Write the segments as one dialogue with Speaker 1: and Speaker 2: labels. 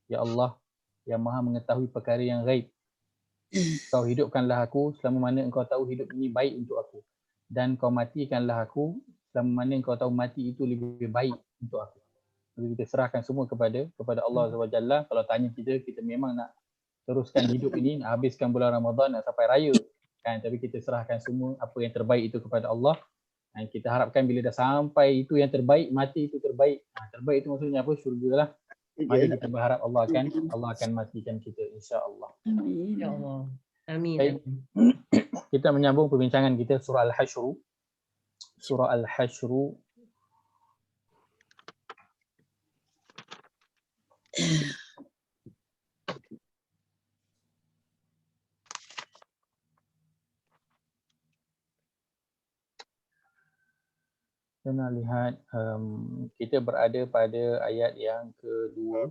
Speaker 1: Ya Allah yang maha mengetahui perkara yang gaib, kau hidupkanlah aku selama mana engkau tahu hidup ini baik untuk aku, dan kau matikanlah aku selama mana engkau tahu mati itu lebih baik untuk aku. Jadi kita serahkan semua kepada Allah SWT. Kalau tanya kita, kita memang nak teruskan hidup ini, nak habiskan bulan Ramadan, nak sampai raya kan, tapi kita serahkan semua apa yang terbaik itu kepada Allah. Dan kita harapkan bila dah sampai itu yang terbaik, mati itu terbaik. Terbaik itu maksudnya apa? Syurga lah. Maka kita berharap Allah akan matikan kita, insya-Allah.
Speaker 2: Amin. Ya Allah. Amin.
Speaker 1: Baik. Kita menyambung perbincangan kita surah Al-Hasyr. Surah Al-Hasyr kita lihat kita berada pada ayat yang kedua,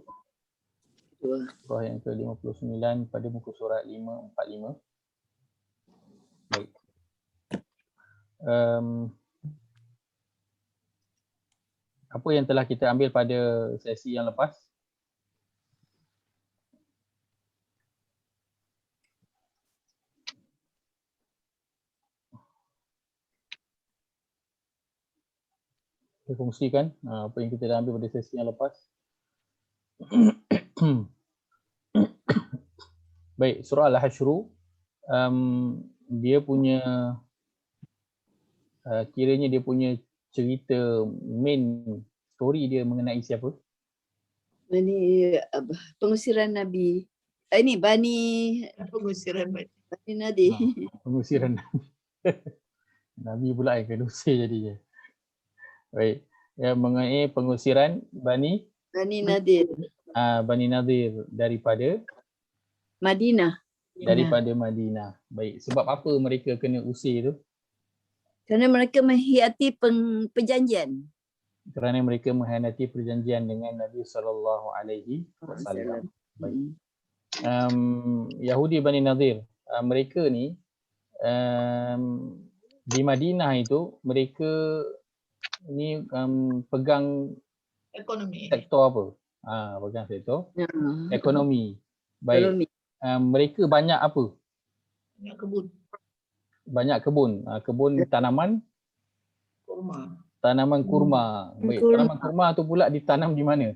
Speaker 1: surah yang ke-59 pada muka surat 545. Baik. Apa yang telah kita ambil pada sesi yang lepas? Kita kongsikan apa yang kita dah ambil pada sesi yang lepas. Baik, surah Al-Hasyr, dia punya kiranya dia punya cerita, main story dia mengenai siapa?
Speaker 3: Ini pengusiran Nabi. Ini
Speaker 2: Pengusiran
Speaker 3: Bani Nadir.
Speaker 1: Pengusiran Nabi. Nabi pula yang kedusir jadinya. Baik, yang mengenai pengusiran Bani
Speaker 3: Nadir.
Speaker 1: Bani Nadir daripada
Speaker 3: Madinah.
Speaker 1: Madinah. Baik, sebab apa mereka kena usir tu?
Speaker 3: Kerana mereka mengkhianati perjanjian.
Speaker 1: Kerana mereka mengkhianati perjanjian dengan Nabi SAW. Baik. Yahudi Bani Nadir, mereka ni di Madinah itu mereka ni pegang
Speaker 2: ekonomi.
Speaker 1: Sektor apa? Pegang sektor ekonomi. Baik. Mereka banyak apa?
Speaker 2: Banyak kebun.
Speaker 1: Banyak kebun. Kebun tanaman
Speaker 2: Kurma.
Speaker 1: Tanaman kurma. Baik. Tanaman kurma tu pula ditanam di mana?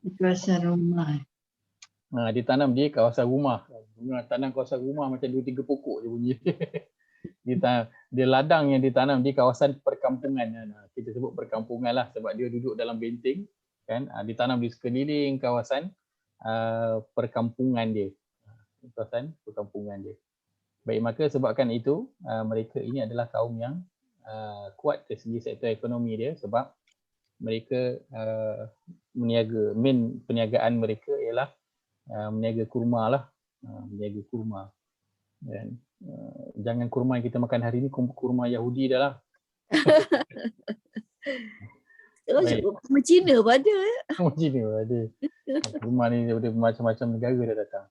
Speaker 3: Di kawasan rumah.
Speaker 1: Ditanam di kawasan rumah. Tanam kawasan rumah macam 2-3 pokok je bunyi. Dia ladang yang ditanam di kawasan perkampungan. Kita sebut perkampungan lah sebab dia duduk dalam benteng kan. Ditanam di sekeliling kawasan perkampungan dia. Kawasan perkampungan dia. Baik, maka sebabkan itu mereka ini adalah kaum yang kuat dari segi sektor ekonomi dia sebab mereka meniaga, main perniagaan mereka ialah meniaga kurma lah. Meniaga kurma. Dan jangan kurma yang kita makan hari ni, kurma Yahudi dah lah.
Speaker 3: Kurma Cina pun ada.
Speaker 1: Kurma Cina pun ada. Kurma ni daripada macam-macam negara dah datang.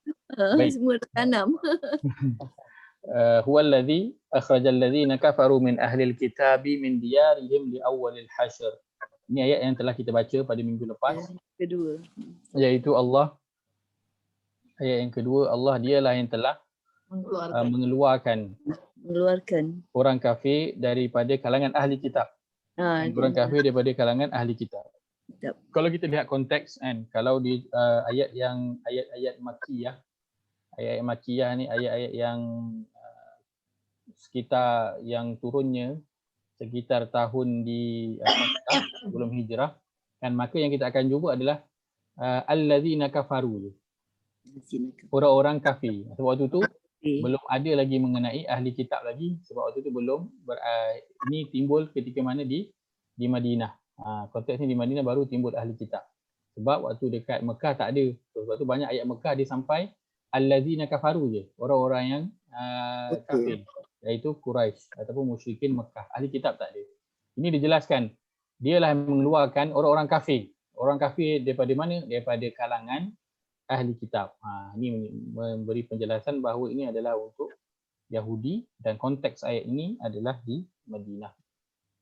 Speaker 1: Baik.
Speaker 3: Semua tanam.
Speaker 1: Huwallazi akhrajal ladzina kafaru min ahlil kitabi min diyarihim li awwalil hasyr. Ini ayat yang telah kita baca pada minggu lepas.
Speaker 3: Kedua.
Speaker 1: Iaitu Allah. Ayat yang kedua, Allah dialah yang telah mengeluarkan orang kafir daripada kalangan ahli kitab. Orang kafir daripada kalangan ahli kitab. Kalau kita lihat konteks kan, kalau di ayat-ayat Makkiyah, ayat-ayat Makkiyah ni ayat-ayat yang sekitar yang turunnya sekitar tahun di Makkah sebelum hijrah kan, maka yang kita akan jumpa adalah allazina kafaru, orang-orang kafir. Sebab waktu tu belum ada lagi mengenai ahli kitab lagi, sebab waktu tu belum ini timbul ketika mana di Madinah. Konteksnya di Madinah baru timbul ahli kitab. Sebab waktu dekat Mekah tak ada. Sebab tu banyak ayat Mekah dia sampai allazina kafaru je, orang-orang yang kafir, iaitu Quraisy ataupun musyrikin Mekah. Ahli kitab tak ada. Ini dijelaskan, dialah yang mengeluarkan orang-orang kafir. Orang kafir daripada mana? Daripada kalangan ahli kitab. Ini memberi penjelasan bahawa ini adalah untuk Yahudi dan konteks ayat ini adalah di Madinah.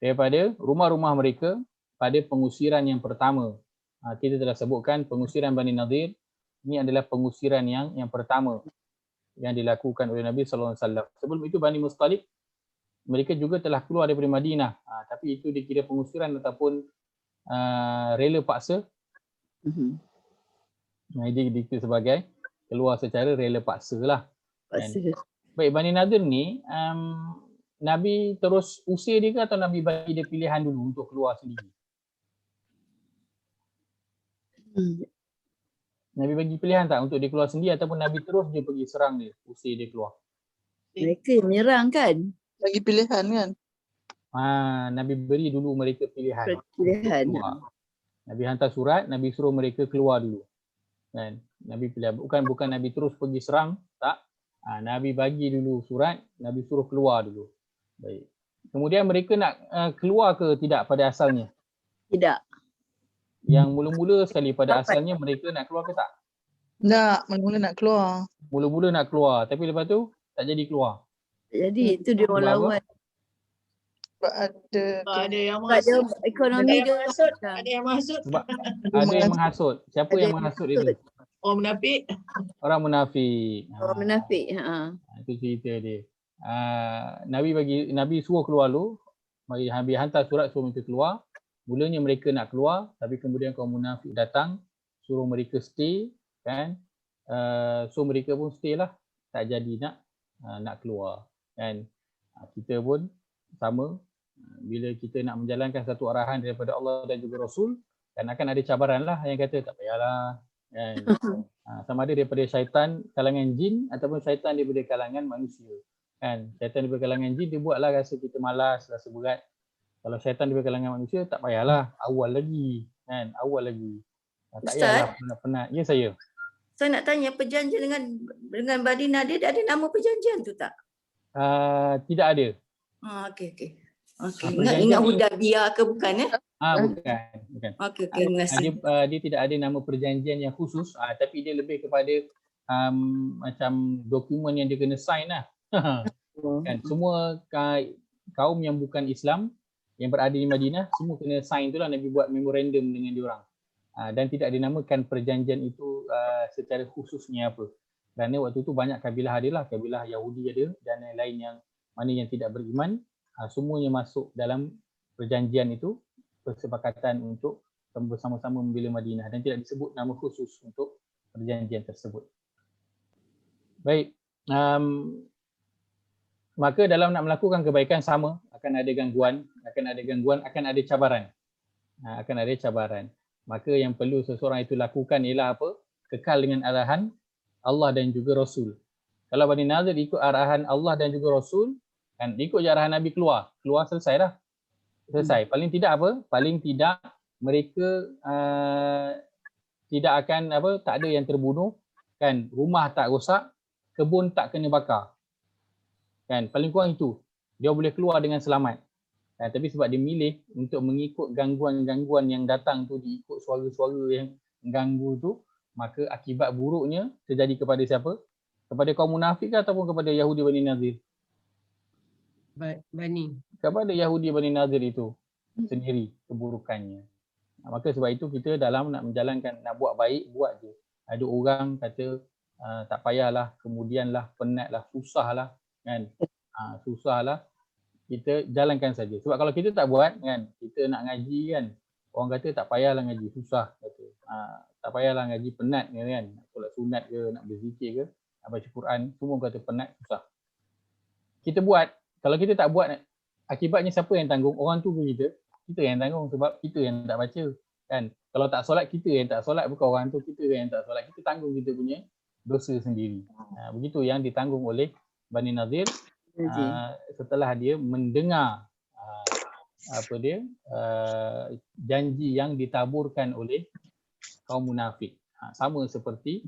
Speaker 1: Daripada rumah-rumah mereka pada pengusiran yang pertama Kita telah sebutkan pengusiran Bani Nadir ini adalah pengusiran yang pertama yang dilakukan oleh Nabi SAW. Sebelum itu Bani Mustalik mereka juga telah keluar daripada Madinah. Tapi itu dikira pengusiran ataupun rela paksa. Ini dikira sebagai keluar secara rela paksa lah. Baik, Bani Nadir ni Nabi terus usir dia ke atau Nabi bagi dia pilihan dulu untuk keluar sendiri? Nabi bagi pilihan tak untuk dia keluar sendiri ataupun Nabi terus dia pergi serang dia, usir dia keluar?
Speaker 3: Mereka menyerang kan?
Speaker 4: Bagi pilihan kan?
Speaker 1: Nabi beri dulu mereka pilihan.
Speaker 3: Pilihan.
Speaker 1: Nabi hantar surat, Nabi suruh mereka keluar dulu. Kan? Nabi pilih, bukan Nabi terus pergi serang, tak. Nabi bagi dulu surat, Nabi suruh keluar dulu. Baik. Kemudian mereka nak keluar ke tidak pada asalnya?
Speaker 3: Tidak.
Speaker 1: Yang mula-mula sekali pada asalnya mereka nak keluar ke tak?
Speaker 4: Tak, mula-mula nak keluar.
Speaker 1: Mula-mula nak keluar, tapi lepas tu tak jadi keluar.
Speaker 3: Jadi itu dia orang lawan.
Speaker 4: Sebab ada
Speaker 2: yang
Speaker 3: Sebab dia
Speaker 2: masuk.
Speaker 3: ekonomi dia
Speaker 2: Ada yang masuk.
Speaker 1: Sebab ada yang menghasut. Siapa yang menghasut itu?
Speaker 2: Orang munafik.
Speaker 1: Orang munafik.
Speaker 3: orang munafik.
Speaker 1: Itu cerita dia. Nabi suruh keluar dulu. Nabi hantar surat suruh mereka keluar. Mulanya mereka nak keluar, tapi kemudian kaum munafik datang suruh mereka stay, kan? So mereka pun stay lah, tak jadi nak keluar, kan? Kita pun sama, bila kita nak menjalankan satu arahan daripada Allah dan juga Rasul, kan akan ada cabaran lah yang kata tak payahlah, kan? Sama ada daripada syaitan kalangan jin ataupun syaitan daripada kalangan manusia, kan? Syaitan daripada kalangan jin dia buatlah rasa kita malas, rasa berat. Kalau syaitan daripada kalangan manusia tak payahlah, awal lagi, kan? Awal lagi. Tak payahlah penat-penat. Ya, saya.
Speaker 5: Saya nak tanya, perjanjian dengan Bani Nadir ada nama perjanjian tu tak?
Speaker 1: Tidak ada.
Speaker 5: Okey. Ingat Hudaibiyah ke bukan ya?
Speaker 1: Bukan.
Speaker 5: Okey, terima kasih.
Speaker 1: Dia tidak ada nama perjanjian yang khusus, tapi dia lebih kepada macam dokumen yang dia kena sign lah. Kan semua kaum yang bukan Islam yang berada di Madinah semua kena sign itulah, Nabi buat memorandum dengan diorang. Dan tidak dinamakan perjanjian itu secara khususnya apa. Kerana waktu itu banyak kabilah ada lah, kabilah Yahudi ada dan lain-lain yang mana yang tidak beriman, semuanya masuk dalam perjanjian itu, kesepakatan untuk bersama-sama membela Madinah, dan tidak disebut nama khusus untuk perjanjian tersebut. Baik, maka dalam nak melakukan kebaikan sama akan ada gangguan, akan ada cabaran. Maka yang perlu seseorang itu lakukan ialah apa? Kekal dengan arahan Allah dan juga Rasul. Kalau Bani Nadir ikut arahan Allah dan juga Rasul, kan ikut je arahan Nabi, keluar selesai dah. Selesai. Paling tidak apa? Paling tidak mereka tidak akan tak ada yang terbunuh, kan? Rumah tak rosak, kebun tak kena bakar. Kan? Paling kurang itu. Dia boleh keluar dengan selamat. Tapi sebab dia milih untuk mengikut gangguan-gangguan yang datang tu, diikut suara-suara yang mengganggu tu, maka akibat buruknya terjadi kepada siapa? Kepada kaum munafik ataupun kepada Yahudi Bani Nadir? Kepada Yahudi Bani Nadir itu sendiri keburukannya. Maka sebab itu kita dalam nak menjalankan, nak buat baik, buat je. Ada orang kata tak payahlah, kemudianlah, penatlah, susahlah, kan? Susahlah, kita jalankan saja. Sebab kalau kita tak buat, kan, kita nak ngaji, kan, orang kata tak payahlah ngaji, susah, kata. Tak payahlah ngaji, penat, kan, nak solat sunat ke, nak berzikir ke, nak baca Quran, semua kata penat, susah. Kita buat, kalau kita tak buat, akibatnya siapa yang tanggung? Orang tu kita yang tanggung, sebab kita yang tak baca, kan. Kalau tak solat, kita yang tak solat, bukan orang tu, kita yang tak solat, kita tanggung kita punya dosa sendiri. Begitu yang ditanggung oleh Bani Nadir setelah dia mendengar janji yang ditaburkan oleh kaum munafik. Sama seperti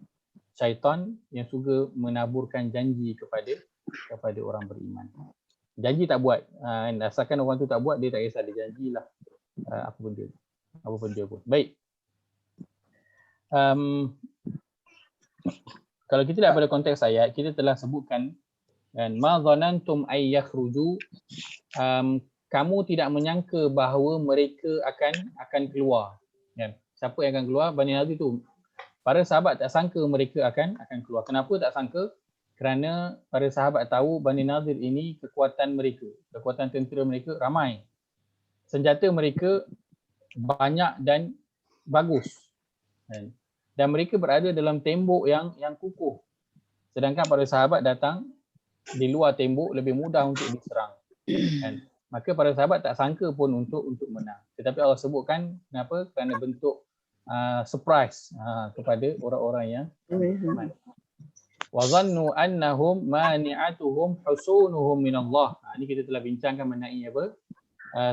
Speaker 1: syaitan yang suka menaburkan janji kepada orang beriman. Janji tak buat, asalkan orang tu tak buat, dia tak kisah, dia janjilah apa benda pun. Baik. Kalau kita lihat pada konteks ayat, kita telah sebutkan, dan ma dhanantum ay yakhruju, kamu tidak menyangka bahawa mereka akan keluar, kan? Siapa yang akan keluar? Bani Nadir tu. Para sahabat tak sangka mereka akan keluar. Kenapa tak sangka? Kerana para sahabat tahu Bani Nadir ini kekuatan mereka, kekuatan tentera mereka ramai. Senjata mereka banyak dan bagus. Dan mereka berada dalam tembok yang kukuh. Sedangkan para sahabat datang di luar tembok lebih mudah untuk diserang. Kan? Maka para sahabat tak sangka pun untuk menang. Tetapi Allah sebutkan kenapa? Kerana bentuk surprise kepada orang-orang yang beriman. Wa dhannu annahum mani'atuhum husunuhum minallah. Ini kita telah bincangkan mengenai apa?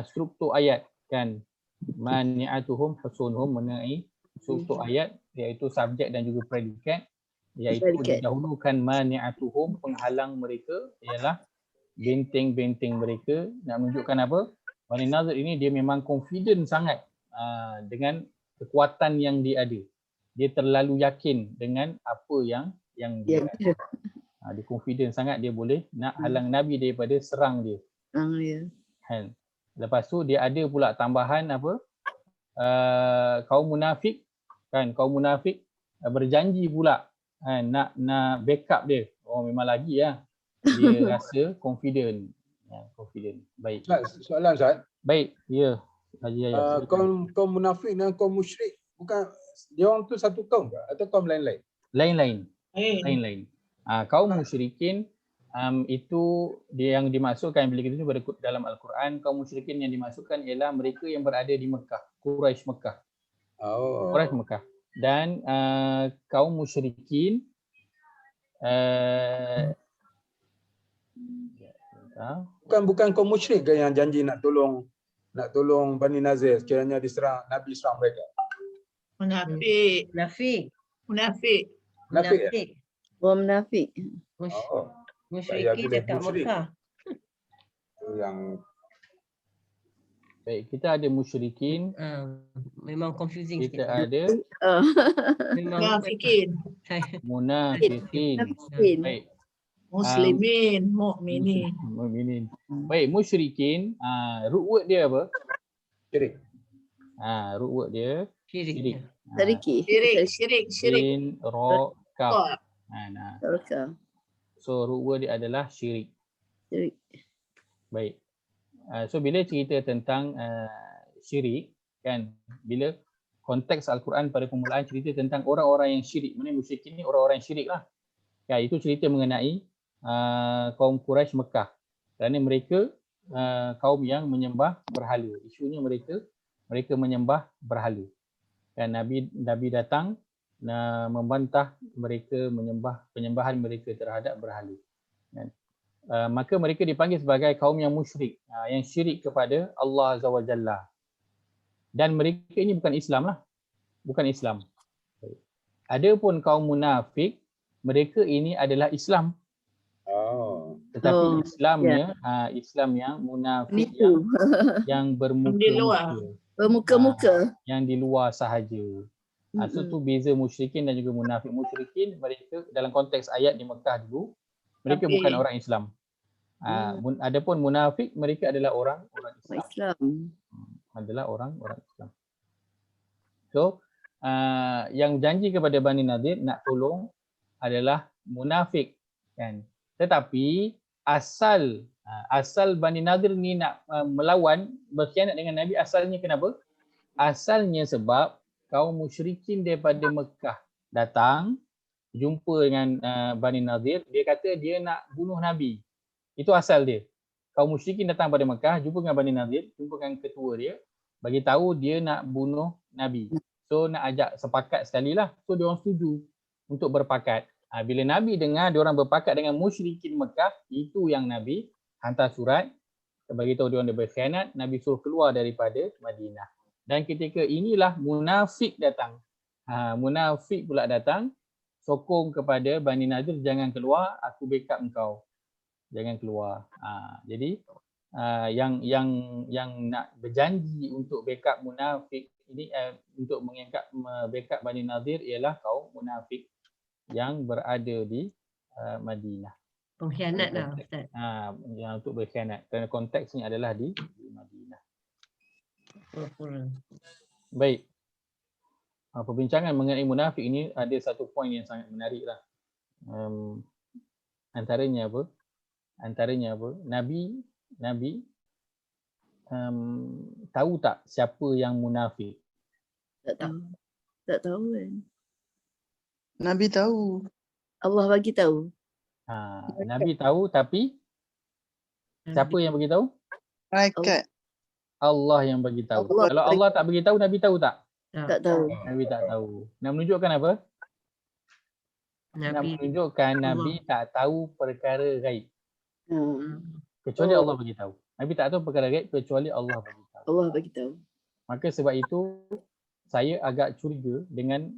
Speaker 1: Struktur ayat kan. Mani'atuhum husunuhum, mengenai struktur ayat iaitu subjek dan juga predikat, iaitu didahulukan mani'atuhum, penghalang mereka ialah benteng-benteng mereka. Nak menunjukkan apa? Bani Nadir ini dia memang confident sangat dengan kekuatan yang dia ada. Dia terlalu yakin dengan apa yang dia ada. Dia confident sangat dia boleh nak halang Nabi daripada serang dia. Kan? Lepas tu dia ada pula tambahan apa? Kaum munafik kan, kaum munafik berjanji pula kan, nak backup dia. Oh memang lagi lah. Dia rasa confident. Confident. Baik.
Speaker 6: Soalan Ustaz.
Speaker 1: Baik, ya. Haji Ayat.
Speaker 6: Kaum munafik dan kaum musyrik, bukan dia orang tu satu kaum ke atau kaum lain-lain?
Speaker 1: Lain-lain. Kaum musyrikin itu dia yang dimasukkan bila kita cuba dalam Al-Quran. Kaum musyrikin yang dimasukkan ialah mereka yang berada di Mekah, Quraisy Mekah. Quraisy Mekah. Dan kaum musyrikin
Speaker 6: bukan kaum musyrik ke yang janji nak tolong Bani Nazir sekiranya diserang Nabi serang mereka?
Speaker 2: Munafik.
Speaker 6: Munafik.
Speaker 3: Orang munafik.
Speaker 6: Musyrikin dekat Mekah. Yang
Speaker 1: baik, kita ada musyrikin.
Speaker 7: Memang confusing
Speaker 1: kita
Speaker 7: sikit.
Speaker 1: ada
Speaker 2: Munafikin.
Speaker 1: munafikin. Baik.
Speaker 2: Muslimin, mukminin.
Speaker 1: Mukminin. Baik, musyrikin, root word dia apa?
Speaker 6: syirik.
Speaker 1: Root word dia syirik.
Speaker 2: Syirik.
Speaker 1: Sin, ro, kaf.
Speaker 3: Raka.
Speaker 1: So root word dia adalah syirik.
Speaker 3: Syirik.
Speaker 1: Baik. So bila cerita tentang syirik kan, bila konteks Al-Quran pada permulaan cerita tentang orang-orang yang syirik, mana musyrikin ni orang-orang yang syirik lah. Ya, itu cerita mengenai kaum Quraisy Mekah. Kerana mereka kaum yang menyembah berhala. Isunya mereka menyembah berhala. Dan Nabi datang membantah mereka penyembahan mereka terhadap berhala. Kan? Maka mereka dipanggil sebagai kaum yang musyrik, yang syirik kepada Allah Azza wa Jalla. Dan mereka ini bukan Islam lah. Bukan Islam. Adapun kaum munafik, mereka ini adalah Islam. Tetapi Islamnya Islam yang munafik, yang bermuka-muka, yang di luar sahaja. So tu beza musyrikin dan juga munafik. Musyrikin mereka dalam konteks ayat di Mekah dulu, mereka bukan orang Islam. Adapun munafik, mereka adalah orang Islam. Adalah orang Islam. So yang janji kepada Bani Nadir nak tolong adalah munafik kan. Tetapi asal Bani Nadir ni nak melawan, berkhianat dengan Nabi, asalnya kenapa? Asalnya sebab kaum musyrikin daripada Mekah datang jumpa dengan Bani Nadir, dia kata dia nak bunuh Nabi. Itu asal dia. Kaum musyrikin datang pada Mekah, jumpa dengan Bani Nadir, jumpa dengan ketua dia, bagi tahu dia nak bunuh Nabi. So nak ajak sepakat sekali lah. So dia orang setuju untuk berpakat. Bila Nabi dengar dia orang berpakat dengan musyrikin Mekah, itu yang Nabi hantar surat bagi tahu dia orang berkhianat. Nabi suruh keluar daripada Madinah. Dan ketika inilah munafik datang. Munafik pula datang sokong kepada Bani Nadir, jangan keluar, aku backup engkau. Jangan keluar. Jadi yang nak berjanji untuk backup munafik ini, untuk mengangkat backup Bani Nadir ialah kaum munafik yang berada di Madinah.
Speaker 7: Pengkhianat lah Ustaz.
Speaker 1: Yang untuk berkhianat. Kerana konteksnya adalah di Madinah. Baik. perbincangan mengenai munafik ini ada satu poin yang sangat menarik lah. Antaranya apa? Nabi tahu tak siapa yang munafik?
Speaker 3: Tak tahu. Tak tahu kan.
Speaker 4: Nabi tahu.
Speaker 3: Allah bagi tahu.
Speaker 1: Nabi tahu tapi siapa yang bagi tahu?
Speaker 4: Malaikat.
Speaker 1: Allah yang bagi tahu.
Speaker 3: Allah
Speaker 1: Kalau Allah tak bagi tahu, Nabi tahu tak?
Speaker 3: Tak tahu.
Speaker 1: Nabi tak tahu. Nak menunjukkan apa? Nak
Speaker 7: Nabi.
Speaker 1: menunjukkan Nabi tak tahu perkara gaib. Kecuali Allah bagi tahu. Nabi tak tahu perkara gaib kecuali Allah bagi tahu.
Speaker 3: Allah bagi tahu.
Speaker 1: Maka sebab itu saya agak curiga dengan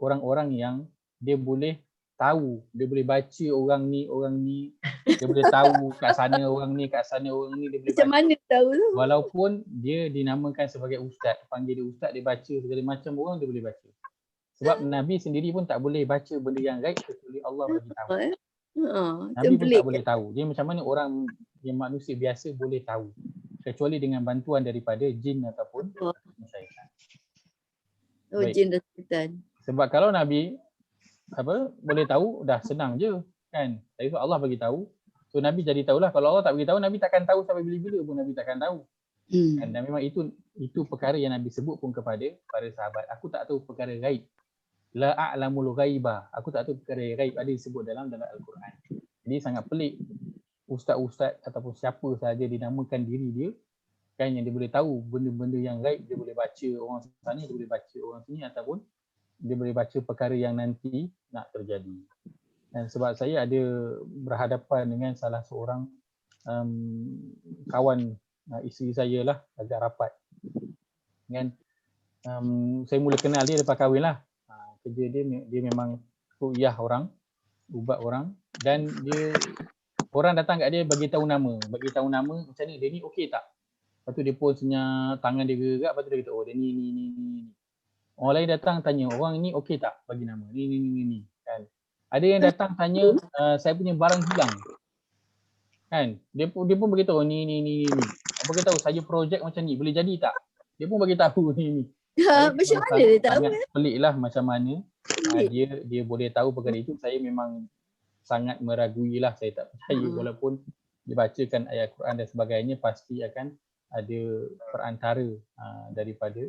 Speaker 1: orang-orang yang dia boleh tahu, dia boleh baca orang ni, dia boleh tahu kat sana orang ni, kat sana orang ni, dia boleh
Speaker 3: Macam
Speaker 1: baca.
Speaker 3: mana tahu tu?
Speaker 1: Walaupun dia dinamakan sebagai ustaz, panggil dia ustaz, dia baca segala macam orang dia boleh baca. Sebab Nabi sendiri pun tak boleh baca benda yang gaib kecuali Allah bagi tahu. Nabi pun tak boleh tahu. Dia macam mana orang yang manusia biasa boleh tahu kecuali dengan bantuan daripada jin ataupun syaitan. Baik.
Speaker 3: Jin dan syaitan.
Speaker 1: Sebab kalau Nabi boleh tahu dah senang je kan. Tapi Allah bagi tahu. So Nabi jadi tahulah. Kalau Allah tak bagi tahu, Nabi takkan tahu sampai bila-bila pun Nabi takkan tahu. Kan? Dan memang itu perkara yang Nabi sebut pun kepada para sahabat. Aku tak tahu perkara gaib. La a'lamul ghaiba. Aku tak tahu perkara gaib, ada disebut dalam Al-Quran. Jadi sangat pelik ustaz-ustaz ataupun siapa sahaja dinamakan diri dia kan, yang dia boleh tahu benda-benda yang gaib. Dia boleh baca orang sana, dia boleh baca orang sini, ataupun dia boleh baca perkara yang nanti nak terjadi. Dan sebab saya ada berhadapan dengan salah seorang kawan isteri saya lah, agak rapat kan. Saya mula kenal dia lepas kahwin lah. Kerja dia memang ruqyah orang, ubat orang, dan dia orang datang kat dia bagi tahu nama macam ni, dia ni okey tak? Lepas tu dia pun senyap, tangan dia gerak, lepas tu dia kata oh dia ni. Orang lain datang tanya, orang ni okey tak bagi nama? Ni kan. Ada yang datang tanya saya punya barang hilang. Kan? Dia pun beritahu ni. Apa kata tahu saya projek macam ni, boleh jadi tak? Dia pun bagi tahu ni.
Speaker 3: Macam mana dia tahu?
Speaker 1: Sangat peliklah macam mana dia boleh tahu perkara itu. Saya memang sangat meragui lah, saya tak percaya. Walaupun dibacakan ayat Quran dan sebagainya, pasti akan ada perantara daripada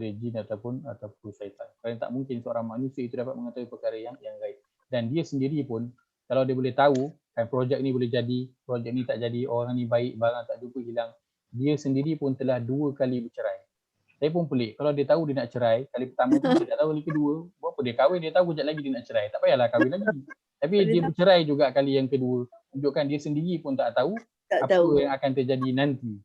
Speaker 1: jin ataupun syaitan. Kerana tak mungkin seorang manusia itu dapat mengetahui perkara yang gaib. Dan dia sendiri pun kalau dia boleh tahu kan projek ni boleh jadi, projek ni tak jadi, orang ni baik, barang tak jumpa hilang, dia sendiri pun telah 2 kali bercerai. Saya pun pelik, kalau dia tahu dia nak cerai, kali pertama tu dia tak tahu, kali kedua, buat apa dia kahwin, dia tahu kejap lagi dia nak cerai, tak payahlah kahwin lagi. Tapi dia bercerai juga kali yang kedua, tunjukkan dia sendiri pun tak tahu apa yang akan terjadi nanti.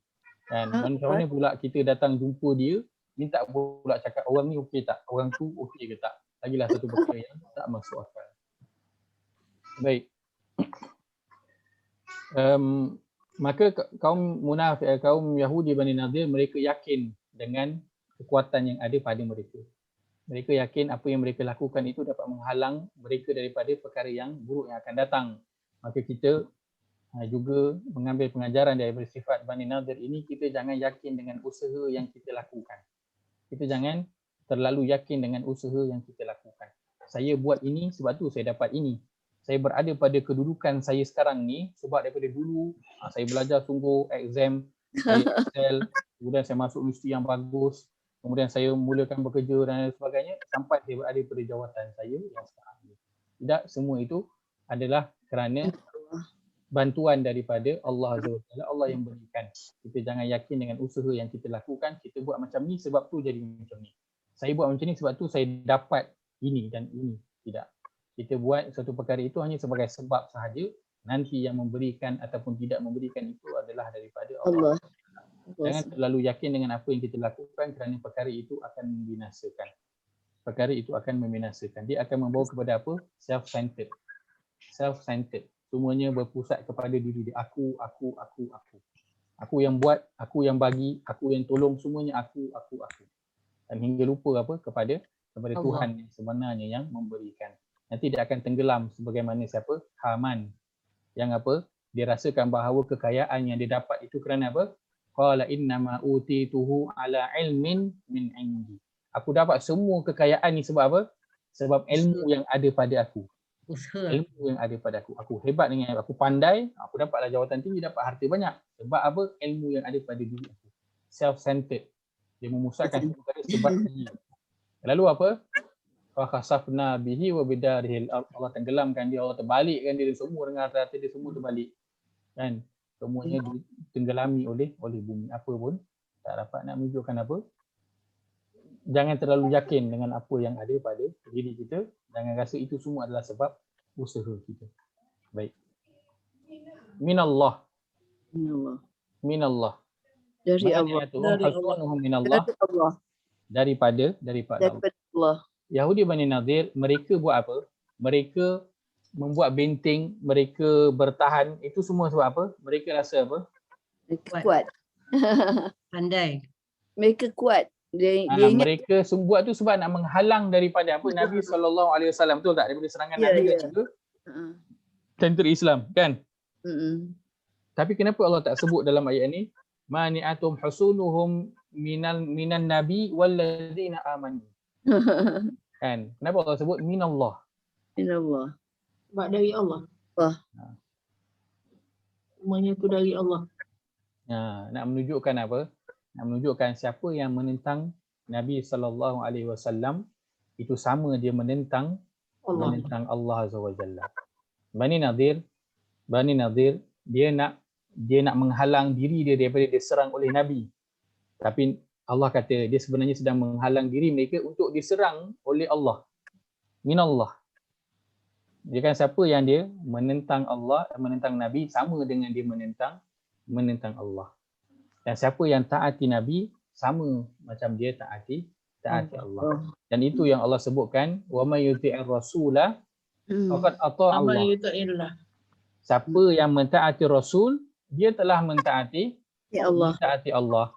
Speaker 1: Dan macam mana pula kita datang jumpa dia, minta pula cakap orang ni okey tak, orang tu okey ke tak. Lagilah satu perkara yang tak masuk akal. Baik. Maka kaum munafik, kaum Yahudi Bani Nadir, mereka yakin dengan kekuatan yang ada pada mereka. Mereka yakin apa yang mereka lakukan itu dapat menghalang mereka daripada perkara yang buruk yang akan datang. Maka kita juga mengambil pengajaran daripada sifat Bani Nadir ini, kita jangan yakin dengan usaha yang kita lakukan. Kita jangan terlalu yakin dengan usaha yang kita lakukan. Saya buat ini sebab tu saya dapat ini. Saya berada pada kedudukan saya sekarang ni sebab daripada dulu saya belajar sungguh, exam, saya excel, kemudian saya masuk universiti yang bagus, kemudian saya mulakan bekerja dan sebagainya sampai saya berada pada jawatan saya yang sekarang ni. Tidak, semua itu adalah kerana bantuan daripada Allah Azza wa Jalla, Allah yang berikan. Kita jangan yakin dengan usaha yang kita lakukan, kita buat macam ni sebab tu jadi macam ni. Saya buat macam ni sebab tu saya dapat ini dan ini. Tidak. Kita buat satu perkara itu hanya sebagai sebab sahaja, nanti yang memberikan ataupun tidak memberikan itu adalah daripada Allah. Jangan terlalu yakin dengan apa yang kita lakukan kerana perkara itu akan membinasakan. Perkara itu akan membinasakan. Dia akan membawa kepada apa? Self-centered. Self-centered. Semuanya berpusat kepada diri dia. Aku. Aku yang buat, aku yang bagi, aku yang tolong, semuanya aku. Dan hingga lupa apa? Kepada Tuhan yang sebenarnya yang memberikan. Nanti dia akan tenggelam sebagaimana siapa? Haman. Yang apa? Dia rasakan bahawa kekayaan yang dia dapat itu kerana apa? Qala innama utituhu ala ilmin min indi. Aku dapat semua kekayaan ni sebab apa? Sebab ilmu yang ada pada aku.
Speaker 7: Usaha.
Speaker 1: Ilmu yang ada pada aku. Aku hebat dengan aku pandai, aku dapatlah jawatan tinggi, dapat harta banyak. Sebab apa? Ilmu yang ada pada diri aku. Self-centered. Dia memusatkan semua perkara sebab dia. Lalu apa? Fa khasafna bihi wa bidarihil ard. Allah tenggelamkan dia, Allah terbalikkan dia, semua dengan harta dia semua terbalik. Kan? Semuanya ditenggelami oleh bumi. Apa pun tak dapat nak menunjukkan apa. Jangan terlalu yakin dengan apa yang ada pada diri kita. Jangan rasa itu semua adalah sebab usaha kita. Baik. Minallah.
Speaker 3: Allah.
Speaker 1: Minallah.
Speaker 3: Dari Allah.
Speaker 1: Ma'aniyatuhum
Speaker 2: Dari Allah.
Speaker 1: hasunuhum minallah.
Speaker 3: Dari Allah.
Speaker 1: Daripada Allah.
Speaker 3: Daripada Allah.
Speaker 1: Yahudi Bani Nadir, mereka buat apa? Mereka membuat benteng, mereka bertahan. Itu semua sebab apa? Mereka rasa apa?
Speaker 3: Mereka kuat.
Speaker 7: Pandai.
Speaker 3: Mereka kuat. Dia ingat.
Speaker 1: Mereka buat tu sebab nak menghalang daripada apa? Nabi SAW, betul tak? Daripada serangan
Speaker 3: Ya,
Speaker 1: Nabi
Speaker 3: ya.
Speaker 1: dan juga
Speaker 3: Uh-uh.
Speaker 1: tentera Islam, kan?
Speaker 3: Mm-mm.
Speaker 1: Tapi kenapa Allah tak sebut dalam ayat ni? Mani'atum husunuhum minan nabi walladzina amanu. Kan? Kenapa Allah sebut minallah?
Speaker 3: Allah.
Speaker 2: Sebab dari Allah.
Speaker 3: Wah.
Speaker 2: Semuanya tu dari Allah.
Speaker 1: Nak menunjukkan apa? Nak menunjukkan siapa yang menentang Nabi SAW itu sama dia menentang
Speaker 2: Allah.
Speaker 1: Allah Azza wa Jalla. Bani Nadir dia nak menghalang diri dia daripada diserang oleh Nabi. Tapi Allah kata dia sebenarnya sedang menghalang diri mereka untuk diserang oleh Allah. Minallah. Dia kan siapa yang dia menentang Allah, menentang Nabi sama dengan dia menentang Allah. Dan siapa yang taati Nabi sama macam dia taati Allah. Dan itu yang Allah sebutkan, wa may yuti'ir rasula faqad ata
Speaker 2: Amal
Speaker 1: Allah.
Speaker 2: itu ilah.
Speaker 1: Siapa yang mentaati Rasul, dia telah mentaati
Speaker 3: Ya Allah.
Speaker 1: Allah.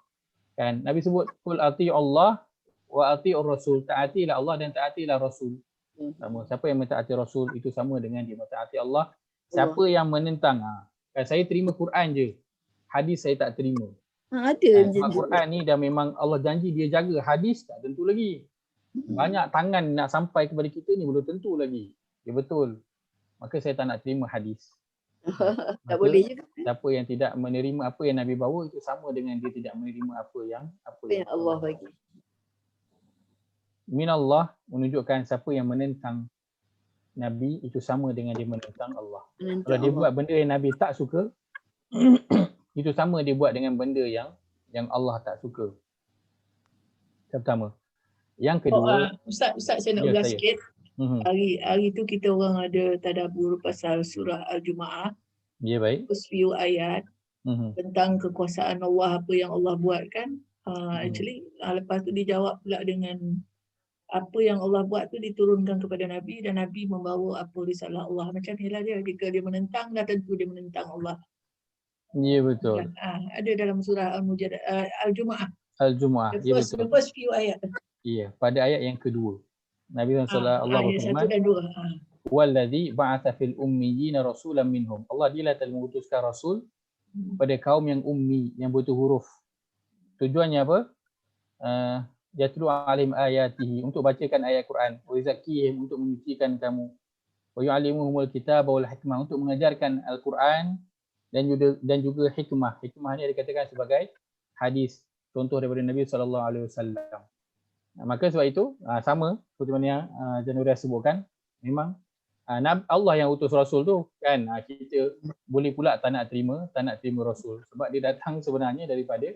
Speaker 1: Kan Nabi sebut qul ati'u Allah wa ati'ur Rasul. Taatilah Allah dan taatilah Rasul. Sama. Siapa yang mentaati Rasul itu sama dengan dia mentaati Allah. Siapa yang menentang, kan saya terima Quran je. Hadis saya tak terima.
Speaker 3: Ada macam
Speaker 1: Sebab
Speaker 3: tu.
Speaker 1: Quran ni dah memang Allah janji dia jaga, hadis tak tentu lagi. Banyak tangan nak sampai kepada kita ni belum tentu lagi. Ya betul. Maka saya tak nak terima hadis.
Speaker 3: Tak boleh juga.
Speaker 1: Siapa yang tidak menerima apa yang Nabi bawa itu sama dengan dia tidak menerima apa yang
Speaker 3: Yang Allah bagi.
Speaker 1: Minallah menunjukkan siapa yang menentang Nabi itu sama dengan dia menentang Allah.
Speaker 3: Menentang
Speaker 1: Kalau dia
Speaker 3: Allah.
Speaker 1: buat benda yang Nabi tak suka, itu sama dia buat dengan benda yang Allah tak suka. Yang pertama. Yang kedua,
Speaker 2: Ustaz saya nak
Speaker 1: Ya,
Speaker 2: ulas
Speaker 1: saya.
Speaker 2: sikit. Hari tu kita orang ada tadabbur pasal surah Al-Jumu'ah.
Speaker 1: ya baik.
Speaker 2: First few ayat tentang kekuasaan Allah, apa yang Allah buat kan. Actually lepas tu dijawab pula dengan apa yang Allah buat tu diturunkan kepada Nabi dan Nabi membawa apa risalah Allah. Macam inilah dia, jika dia menentang dah tentu dia menentang Allah.
Speaker 1: Ya betul.
Speaker 2: Ada dalam surah Al-Jumu'ah.
Speaker 1: Al-Jumu'ah. Ya
Speaker 2: The
Speaker 1: betul.
Speaker 2: first few ayat.
Speaker 1: Ya, pada ayat yang kedua. Nabi SAW Allah
Speaker 2: Ayat 1
Speaker 1: berfirman,
Speaker 2: dan 2.
Speaker 1: "Wallazi ba'atha fil ummiyina rasulan minhum." Allah dia telah mengutuskan rasul pada kaum yang ummi, yang butuh huruf. Tujuannya apa? Yatlu alim ayatihi, untuk bacakan ayat Quran, wa yuzakkihim, untuk menyucikan kamu, wa yu'allimuhumul kitaba wal hikmah, untuk mengajarkan Al-Quran dan juga hikmah. Hikmah ni dikatakan sebagai hadis, contoh daripada Nabi SAW. Maka sebab itu sama seperti mana yang Januria sebutkan, memang Allah yang utus Rasul tu kan, kita boleh pula tak nak terima Rasul sebab dia datang sebenarnya daripada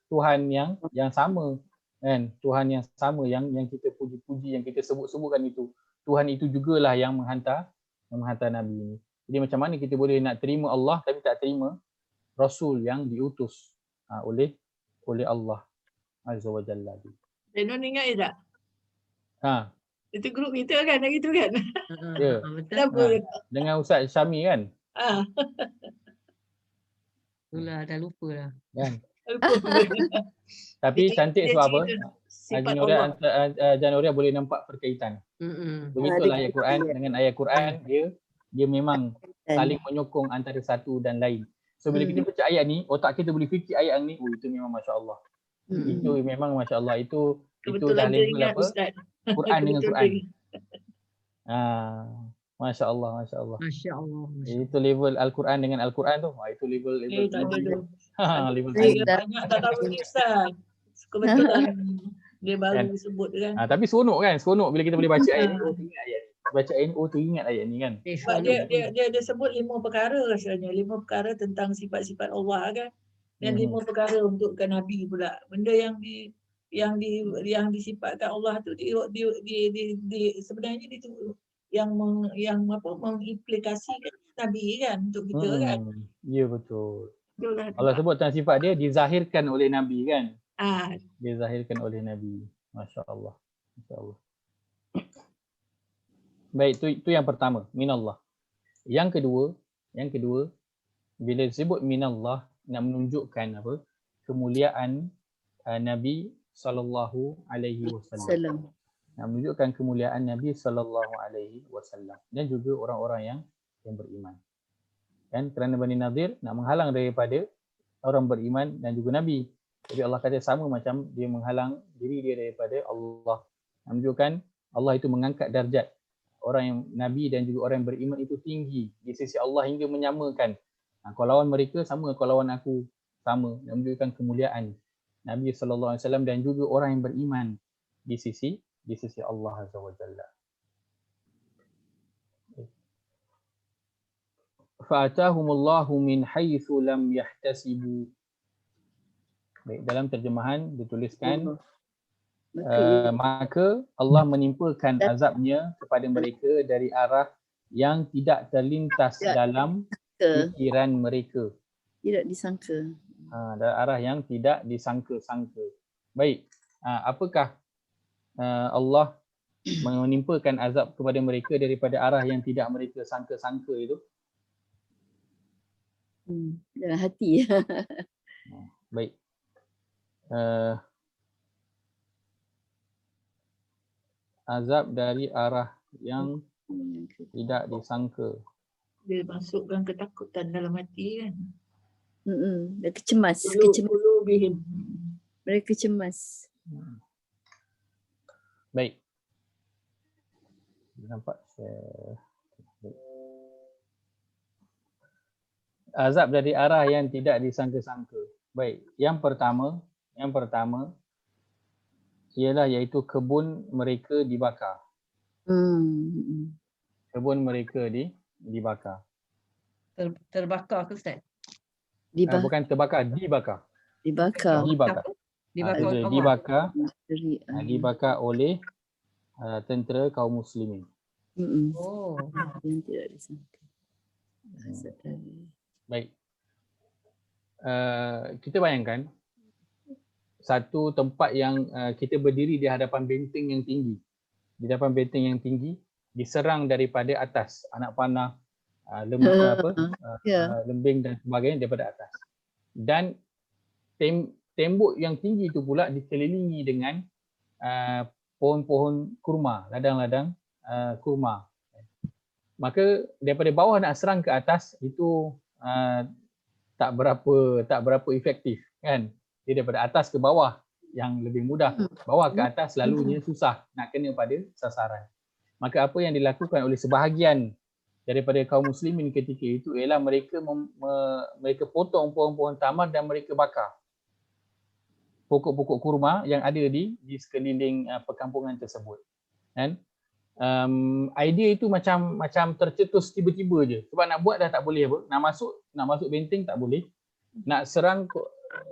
Speaker 1: Tuhan yang sama kan, Tuhan yang sama yang kita puji-puji, yang kita sebut-sebutkan itu. Tuhan itu jugalah yang menghantar Nabi ini. Jadi macam mana kita boleh nak terima Allah tapi tak terima Rasul yang diutus oleh Allah Azza wa Jalla.
Speaker 2: Renon ingat tak? Itu grup kita kan hari tu kan?
Speaker 1: Ya.
Speaker 7: Betul.
Speaker 2: Kenapa?
Speaker 1: Dengan Ustaz Syami kan?
Speaker 7: Itulah dah lupa dah.
Speaker 1: Kan? Tapi cantik sebab apa?
Speaker 2: Sifat Allah.
Speaker 1: Januria boleh nampak perkaitan. Begitulah ayat Quran dengan ayat Quran, dia memang saling menyokong antara satu dan lain. So bila kita baca ayat ni, otak kita boleh fikir ayat ni, itu memang masya-Allah. Itu memang masya-Allah, itu
Speaker 2: Kebetulan
Speaker 1: dah
Speaker 2: dia
Speaker 1: level
Speaker 2: ingat
Speaker 1: apa?
Speaker 2: Ustaz.
Speaker 1: Quran dengan
Speaker 2: Kebetulan
Speaker 1: Quran.
Speaker 2: dia ingat.
Speaker 1: Masya Allah, Masya Allah.
Speaker 7: Masya Allah. Masya
Speaker 1: Itu level Al-Quran dengan Al-Quran tu. Itu level
Speaker 2: Tak ada tu.
Speaker 1: level
Speaker 3: Baik,
Speaker 1: tinggi.
Speaker 3: Ustaz.
Speaker 2: Banyak tak tahu ni Ustaz. Kebetulan dia baru sebut kan.
Speaker 1: Tapi seronok kan? Seronok bila kita boleh baca ayat ni. Oh, teringat ayat ni. Baca ayat ni, oh teringat ayat ni kan.
Speaker 2: Sebab dia sebut 5 perkara rasanya. 5 perkara tentang sifat-sifat Allah kan. Dan 5 perkara untukkan Nabi pula. Benda yang disifatkan Allah tu sebenarnya mengimplikasikan Nabi kan untuk kita kan.
Speaker 1: Ya betul.
Speaker 2: Betul lah.
Speaker 1: Allah sebut tentang sifat dia dizahirkan oleh Nabi kan. Dizahirkan oleh Nabi. Masya Allah. Masya Allah. Baik, itu yang pertama, minallah. Yang kedua, bila disebut minallah nak menunjukkan apa? Kemuliaan Nabi sallallahu alaihi wasallam. Nak menunjukkan kemuliaan Nabi sallallahu alaihi wasallam dan juga orang-orang yang beriman. Kan kerana Bani Nadir nak menghalang daripada orang beriman dan juga Nabi. Jadi Allah kata sama macam dia menghalang diri dia daripada Allah. Nak menunjukkan Allah itu mengangkat darjat orang yang Nabi dan juga orang yang beriman itu tinggi di sisi Allah hingga menyamakan. Kau lawan mereka sama, kau lawan aku sama. Nak menunjukkan kemuliaan Nabi sallallahu alaihi wasallam dan juga orang yang beriman di sisi Allah Azza wa Jalla. Fa'atahumullahu min haitsu lam yahtasibu. Baik, dalam terjemahan dituliskan maka Allah menimpakan azabnya kepada mereka dari arah yang tidak terlintas dalam fikiran mereka.
Speaker 3: Tidak disangka.
Speaker 1: Dari arah yang tidak disangka-sangka. Baik, apakah Allah menimpakan azab kepada mereka daripada arah yang tidak mereka sangka-sangka itu?
Speaker 3: Dalam hati.
Speaker 1: Baik. Azab dari arah yang tidak disangka.
Speaker 2: Dia masukkan ketakutan dalam hati kan.
Speaker 3: Mereka cemas. Mereka cemas.
Speaker 1: Baik. Nampak azab dari arah yang tidak disangka-sangka. Baik, yang pertama ialah iaitu kebun mereka dibakar. Kebun mereka dibakar.
Speaker 7: Terbakar ke Ustaz?
Speaker 1: Bukan terbakar, dibakar.
Speaker 3: Dibakar.
Speaker 1: Dibakar oleh tentera kaum muslimin.
Speaker 3: Yang tidak disangka.
Speaker 1: Baik. Kita bayangkan satu tempat yang kita berdiri di hadapan benteng yang tinggi. Di hadapan benteng yang tinggi diserang daripada atas, anak panah, lembing dan sebagainya daripada atas. Dan tembok yang tinggi itu pula dikelilingi dengan pohon-pohon kurma, ladang-ladang kurma. Maka daripada bawah nak serang ke atas itu tak berapa efektif kan. Dia daripada atas ke bawah yang lebih mudah. Bawah ke atas selalunya susah nak kena pada sasaran. Maka apa yang dilakukan oleh sebahagian daripada kaum muslimin ketika itu ialah mereka potong pohon-pohon tamar dan mereka bakar pokok-pokok kurma yang ada di sekeliling perkampungan tersebut. Kan? Idea itu macam tercetus tiba-tiba je. Sebab nak buat dah tak boleh apa. Nak masuk benteng tak boleh. Nak serang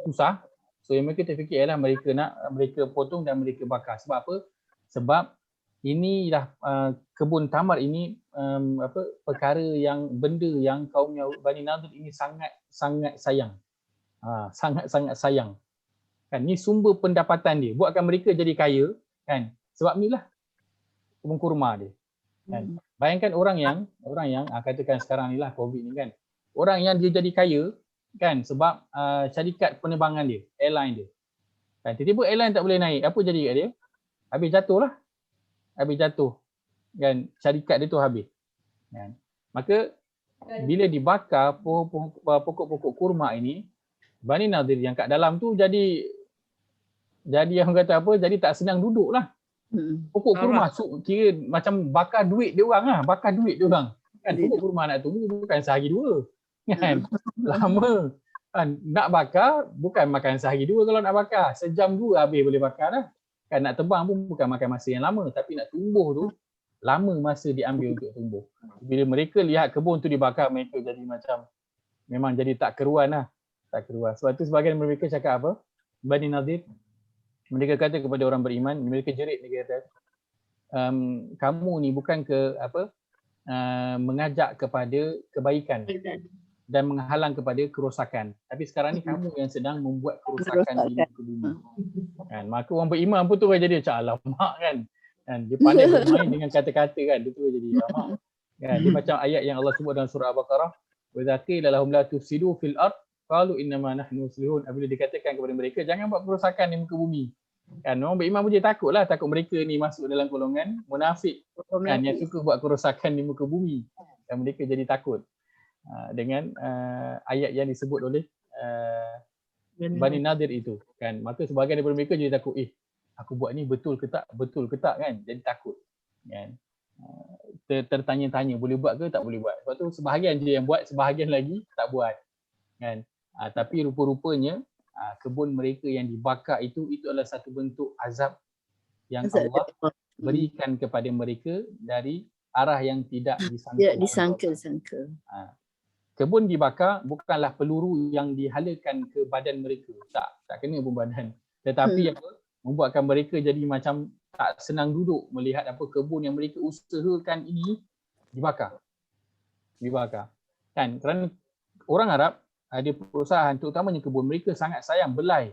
Speaker 1: susah. So yang mereka terfikir ialah mereka potong dan mereka bakar. Sebab apa? Sebab inilah kebun tamar ini benda yang kaum Bani Nadir ini sangat sayang. Sangat sayang. Kan ni sumber pendapatan dia. Buatkan mereka jadi kaya kan. Sebab inilah kebun kurma dia. Kan? Bayangkan orang yang katakan sekarang ni lah COVID ni kan. Orang yang dia jadi kaya kan sebab syarikat penerbangan dia, airline dia. Kan tiba-tiba airline tak boleh naik, apa jadi kat dia? Habis jatuh lah. Habis jatuh. Kan syarikat dia tu habis. Kan? Maka bila dibakar pokok-pokok kurma ini, Bani Nadir yang kat dalam tu jadi Jadi yang kata apa, jadi tak senang duduk lah. Pokok kurma kira macam bakar duit dia orang lah, bakar duit dia orang. Kan pokok kurma nak tunggu bukan sehari dua. Kan lama. Kan nak bakar bukan makan sehari dua kalau nak bakar. Sejam dua habis boleh bakar dah. Kan nak tebang pun bukan makan masa yang lama, tapi nak tumbuh tu lama masa diambil untuk tumbuh. Bila mereka lihat kebun tu dibakar, mereka jadi macam memang jadi tak keruan lah. Tak keruan. Sebab tu sebahagian mereka cakap apa? Bani Nadir, mereka kata kepada orang beriman, mereka jerit, mereka kata, kamu ni bukan ke apa mengajak kepada kebaikan dan menghalang kepada kerosakan. Tapi sekarang ni kamu yang sedang membuat kerosakan di muka bumi. Kan, maka orang beriman pun tu jadi macam alamak kan. Dia pandai bermain dengan kata-kata kan, dia tu jadi alamak. Kan, dia macam ayat yang Allah sebut dalam surah Al-Baqarah, wa idza qila lahum la tufsidu fil ard qalu innama nahnu muslihun. Apabila dikatakan kepada mereka jangan buat kerosakan di muka bumi. Kan orang beriman pun dia takutlah, takut mereka ni masuk dalam golongan munafik kan, yang suka buat kerosakan di muka bumi. Dan mereka jadi takut dengan ayat yang disebut oleh Bani Nadir itu kan. Maka sebahagian daripada mereka jadi takut, aku buat ni betul ke tak kan, jadi takut kan. Tertanya-tanya boleh buat ke tak boleh buat. Sebab tu sebahagian je yang buat, sebahagian lagi tak buat kan. Tapi rupa-rupanya kebun mereka yang dibakar itu adalah satu bentuk azab yang Allah berikan kepada mereka dari arah yang tidak
Speaker 3: disangka.
Speaker 1: Kebun dibakar bukanlah peluru yang dihalakan ke badan mereka. Tak kena pun badan. Tetapi apa? Membuatkan mereka jadi macam tak senang duduk melihat apa kebun yang mereka usahakan ini dibakar. Kan? Kerana orang Arab ada perusahaan, terutamanya kebun, mereka sangat sayang belai.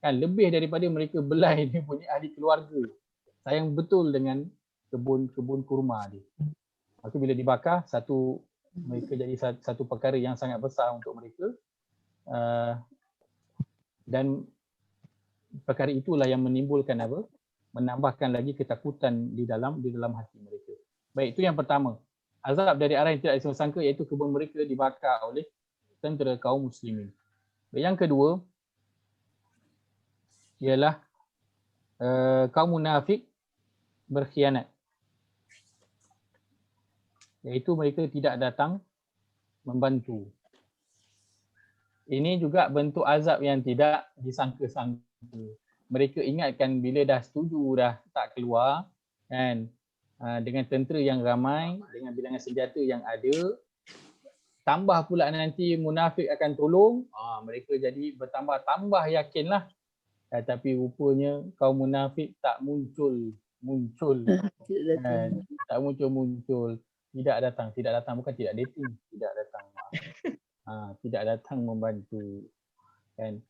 Speaker 1: Kan, lebih daripada mereka belai dia punya ahli keluarga. Sayang betul dengan kebun kurma dia. Maka bila dibakar, mereka jadi satu perkara yang sangat besar untuk mereka. Dan perkara itulah yang menimbulkan apa? Menambahkan lagi ketakutan di dalam hati mereka. Baik, itu yang pertama. Azab dari arah yang tidak disangka, iaitu kebun mereka dibakar oleh tentera kaum muslimin. Yang kedua ialah kaum munafik berkhianat, iaitu mereka tidak datang membantu. Ini juga bentuk azab yang tidak disangka-sangka. Mereka ingatkan bila dah setuju, dah tak keluar kan, dengan tentera yang ramai, dengan bilangan senjata yang ada, tambah pula nanti munafik akan tolong, mereka jadi bertambah yakinlah. Tapi rupanya kaum munafik tak muncul. Tak muncul. Tidak datang, bukan tidak dating, tidak datang. Tidak datang membantu. Kan?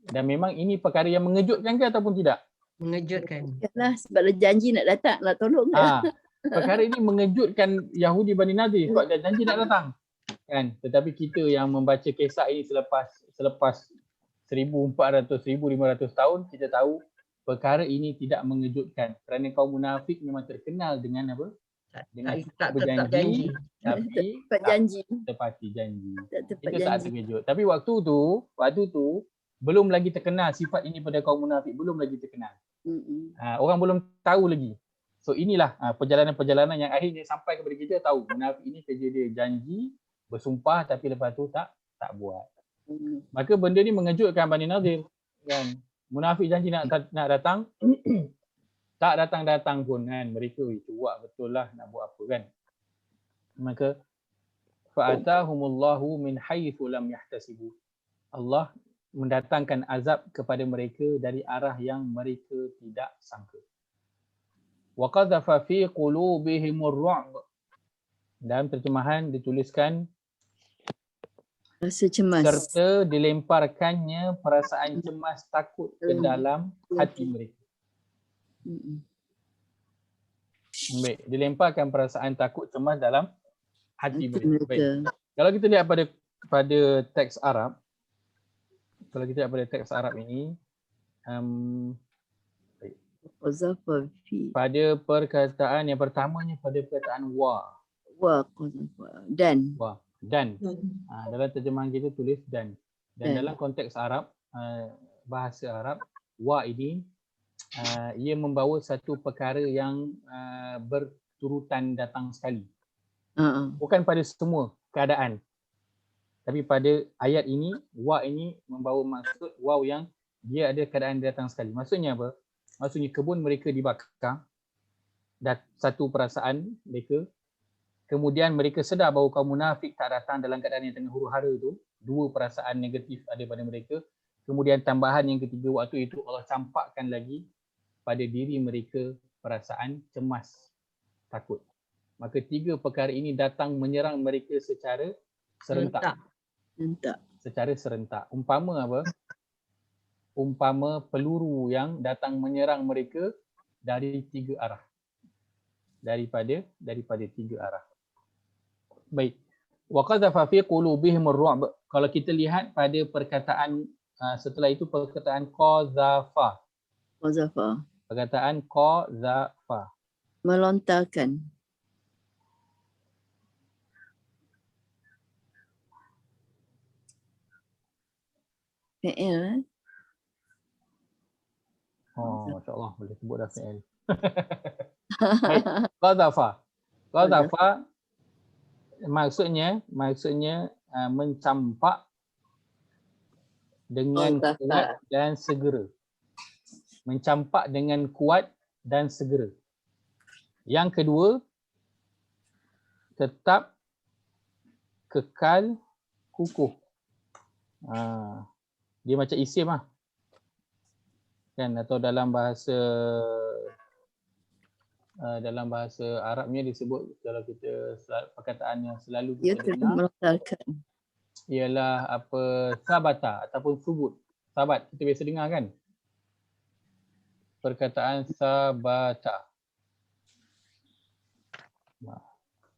Speaker 1: Dan memang ini perkara yang mengejutkan ke ataupun tidak?
Speaker 7: Mengejutkan.
Speaker 3: Yalah, sebab dia janji nak datang, nak tolong.
Speaker 1: Perkara ini mengejutkan Yahudi Bani Nadir sebab dia janji nak datang. Kan, tetapi kita yang membaca kisah ini selepas 1400-1500 tahun, kita tahu perkara ini tidak mengejutkan kerana kaum munafik memang terkenal dengan apa? Dengan berjanji tapi tak tepati janji. Itu tak terkejut. Tapi waktu tu belum lagi terkenal sifat ini pada kaum munafik, belum lagi terkenal. Orang belum tahu lagi. So inilah perjalanan-perjalanan yang akhirnya sampai kepada kita tahu munafik ini kerja dia janji, bersumpah tapi lepas tu tak buat. Maka benda ni mengejutkan Bani Nadir kan. Munafik janji nak datang tak datang pun kan. Mereka cuak betul lah nak buat apa kan. Maka fa'atahumullahu min haitsu lam yahtasibu. Allah mendatangkan azab kepada mereka dari arah yang mereka tidak sangka. Wa qadhafa fi qulubihimur ru'b. Dalam terjemahan dituliskan
Speaker 3: rasa cemas
Speaker 1: serta dilemparkannya perasaan cemas takut ke dalam hati mereka. Baik, dilemparkan perasaan takut cemas dalam hati mereka. Baik. Kalau kita lihat pada teks Arab, ini pada perkataan yang pertamanya, pada perkataan dan dalam terjemahan kita tulis dan dalam konteks Arab, bahasa Arab, wa ini ia membawa satu perkara yang berturutan datang sekali. Bukan pada semua keadaan. Tapi pada ayat ini, wa ini membawa maksud waw yang dia ada keadaan datang sekali. Maksudnya apa? Maksudnya kebun mereka dibakar, dan satu perasaan mereka, kemudian mereka sedar bahawa kaum munafik tak datang dalam keadaan yang tengah huru-hara itu, dua perasaan negatif ada pada mereka. Kemudian tambahan yang ketiga, waktu itu Allah campakkan lagi pada diri mereka perasaan cemas, takut. Maka tiga perkara ini datang menyerang mereka secara serentak. Secara serentak. Umpama apa? Umpama peluru yang datang menyerang mereka dari tiga arah. Daripada tiga arah. Baik. Wa qadhafa fi qulubihim ar-ru'b. Kalau kita lihat pada perkataan setelah itu perkataan qadhafa. Perkataan qadhafa.
Speaker 3: Melontarkan. Fi'il.
Speaker 1: Oh, masya-Allah boleh sebut dah fi'il. Baik, qadhafa. Qadhafa maksudnya mencampak dengan kuat dan segera. Mencampak dengan kuat dan segera. Yang kedua, tetap kekal kukuh. Dia macam isim lah. Kan, atau dalam bahasa Arabnya disebut, kalau kita perkataan yang selalu kita dengar ialah apa, sabata ataupun subut. Sabat kita biasa dengar kan? Perkataan sabata.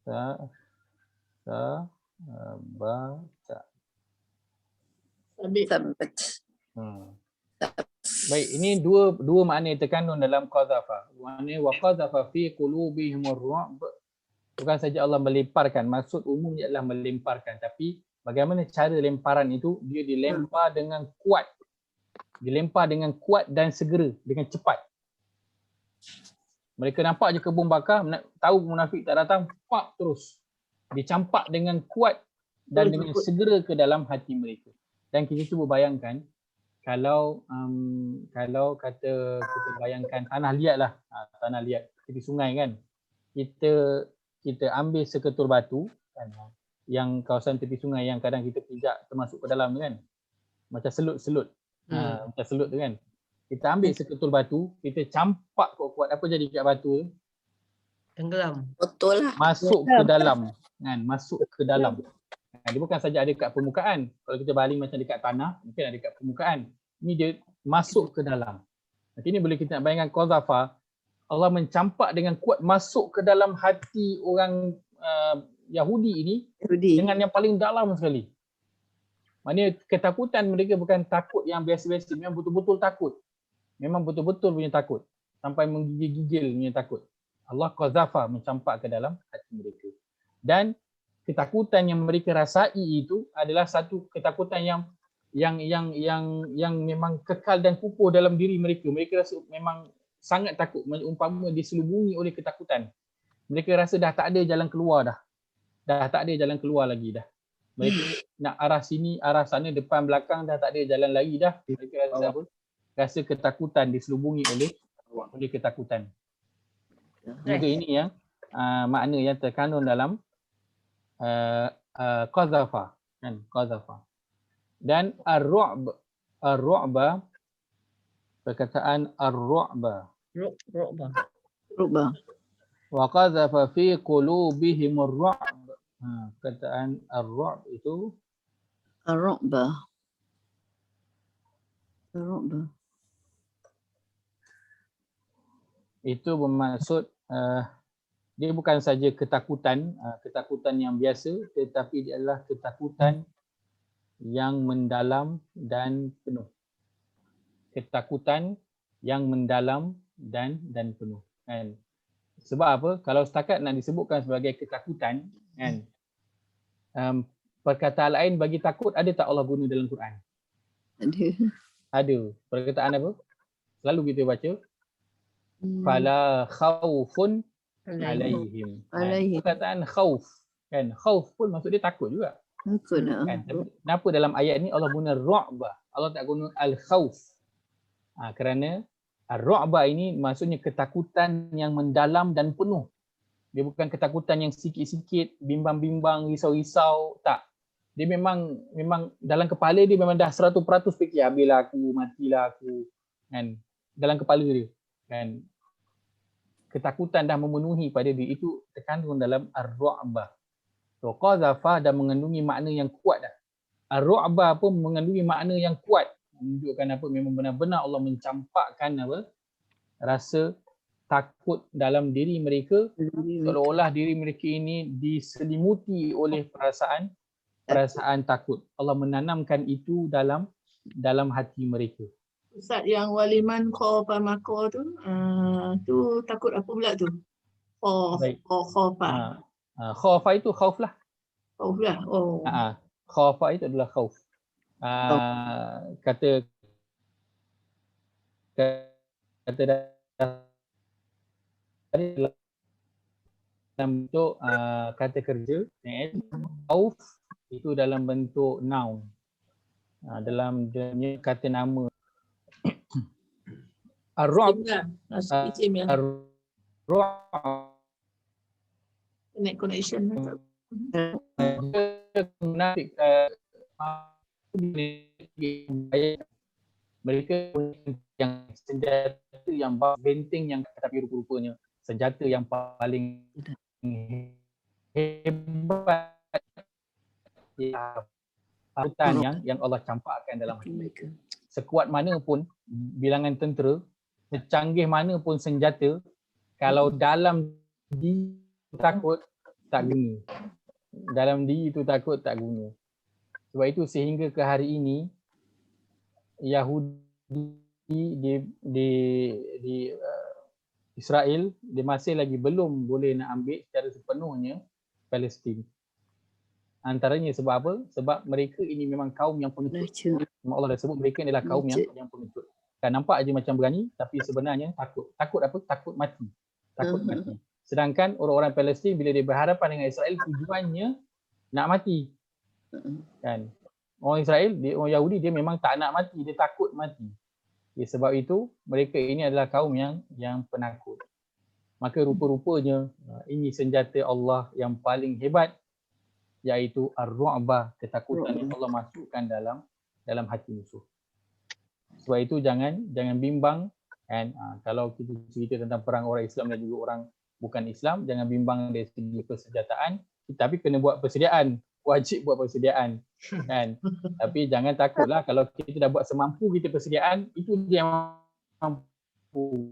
Speaker 1: Sabata.
Speaker 3: Sabat.
Speaker 1: Baik, ini dua makna yang terkandung dalam qadhafa. Maknanya wa qadhafa fi qulubihim ar-ru'b. Bukan saja Allah melemparkan, maksud umumnya adalah melemparkan, tapi bagaimana cara lemparan itu? Dia dilempar dengan kuat. Dilempar dengan kuat dan segera, dengan cepat. Mereka nampak je kebun bakar, tahu munafik tak datang, pak terus. Dicampak dengan kuat dan dengan segera ke dalam hati mereka. Dan kita cuba bayangkan, kalau kata kita bayangkan tanah liat lah, tanah liat tepi sungai kan, kita ambil seketul batu kan, yang kawasan tepi sungai yang kadang kita pijak termasuk ke dalam kan, macam selut-selut, macam selut tu kan, kita ambil seketul batu, kita campak kuat-kuat, apa jadi kat batu tu?
Speaker 7: Tenggelam.
Speaker 5: Betul lah.
Speaker 1: Masuk ke dalam kan, masuk ke dalam. Dia bukan saja ada kat permukaan. Kalau kita baling macam dekat tanah, mungkin ada kat permukaan. Ini dia masuk ke dalam. Nanti ni boleh kita nak bayangkan qadhafa, Allah mencampak dengan kuat masuk ke dalam hati orang Yahudi ini dengan yang paling dalam sekali. Maknanya ketakutan mereka bukan takut yang biasa-biasa, memang betul-betul takut. Memang betul-betul punya takut. Sampai menggigil-gigil punya takut. Allah qadhafa, mencampak ke dalam hati mereka. Dan ketakutan yang mereka rasai itu adalah satu ketakutan yang memang kekal dan kukuh dalam diri mereka. Mereka rasa memang sangat takut, umpama diselubungi oleh ketakutan. Mereka rasa dah tak ada jalan keluar dah. Dah tak ada jalan keluar lagi dah. Mereka nak arah sini, arah sana, depan, belakang dah tak ada jalan lagi dah. Mereka rasa apa? Rasa ketakutan, diselubungi oleh ketakutan. Juga ini yang makna yang terkandung dalam qadhafa kan, qadhafa. Dan ar-ru'ba, perkataan ar-ru'ba. Wa qadhafa fi qulubihim ar-ru'b. Perkataan ar-ru'b itu
Speaker 3: Ar-ru'ba.
Speaker 1: itu bermaksud dia bukan saja ketakutan yang biasa, tetapi dia adalah ketakutan yang mendalam dan penuh. Ketakutan yang mendalam dan penuh kan. Sebab apa? Kalau setakat nak disebutkan sebagai ketakutan kan, perkataan lain bagi takut ada tak Allah guna dalam Quran?
Speaker 3: Ada.
Speaker 1: Ada. Perkataan apa? Selalu kita baca fala khaufun alaihim.
Speaker 3: Alaihim.
Speaker 1: Perkataan khauf kan, khauf pun maksud dia takut juga
Speaker 3: Takut
Speaker 1: kan. Tapi kenapa dalam ayat ni Allah guna ru'bah, Allah tak guna al-khauf? Kerana ar-ru'bah ini maksudnya ketakutan yang mendalam dan penuh. Dia bukan ketakutan yang sikit-sikit, bimbang-bimbang, risau-risau, tak. Dia memang dalam kepala dia memang dah 100% fikir, habislah aku, matilah aku kan, dalam kepala dia kan. Ketakutan dah memenuhi pada dia, itu terkandung dalam ar-ru'bah. So qazafa dah mengandungi makna yang kuat dah. Ar-ru'bah pun mengandungi makna yang kuat, menunjukkan apa, memang benar-benar Allah mencampakkan apa, rasa takut dalam diri mereka, seolah-olah diri mereka ini diselimuti oleh perasaan takut. Allah menanamkan itu dalam hati mereka.
Speaker 2: Ustaz, yang waliman khofa mako tu takut apa pula tu?
Speaker 1: Baik.
Speaker 2: Khofa.
Speaker 1: Khaufa itu khauf lah.
Speaker 2: Khauf lah. Oh.
Speaker 1: Khaufa itu adalah khauf. Kata dalam bentuk kata kerja, khauf itu dalam bentuk noun. Dalam dunia kata nama. Ar-ru'b,
Speaker 2: Isim ya.
Speaker 1: ar-ru'b
Speaker 2: Connection.
Speaker 1: Mereka yang senjata yang benteng yang tapi rupa-rupanya senjata yang paling hebat yang Allah campakkan dalam hati mereka. Sekuat mana pun bilangan tentera, secanggih mana pun senjata, kalau dalam diri takut tak guna. Dalam diri itu takut tak guna. Sebab itu sehingga ke hari ini Yahudi di Israel dia masih lagi belum boleh nak ambil secara sepenuhnya Palestin. Antaranya sebab apa? Sebab mereka ini memang kaum yang pengecut. Allah dah sebut mereka adalah kaum yang pengecut. Kan nampak aja macam berani tapi sebenarnya takut. Takut apa? Takut mati. Takut mati. Sedangkan orang-orang Palestin bila dia berhadapan dengan Israel tujuannya nak mati. Kan? Orang Israel, orang Yahudi dia memang tak nak mati, dia takut mati. Sebab itu mereka ini adalah kaum yang penakut. Maka rupa-rupanya ini senjata Allah yang paling hebat, iaitu ar-ru'bah, ketakutan yang Allah masukkan dalam hati musuh. Sebab itu jangan bimbang kan. Kalau kita cerita tentang perang orang Islam dan juga orang bukan Islam, jangan bimbang dari segi persenjataan, tapi kena buat persediaan, wajib buat persediaan kan. Tapi jangan takutlah kalau kita dah buat semampu kita persediaan, itu dia yang mampu.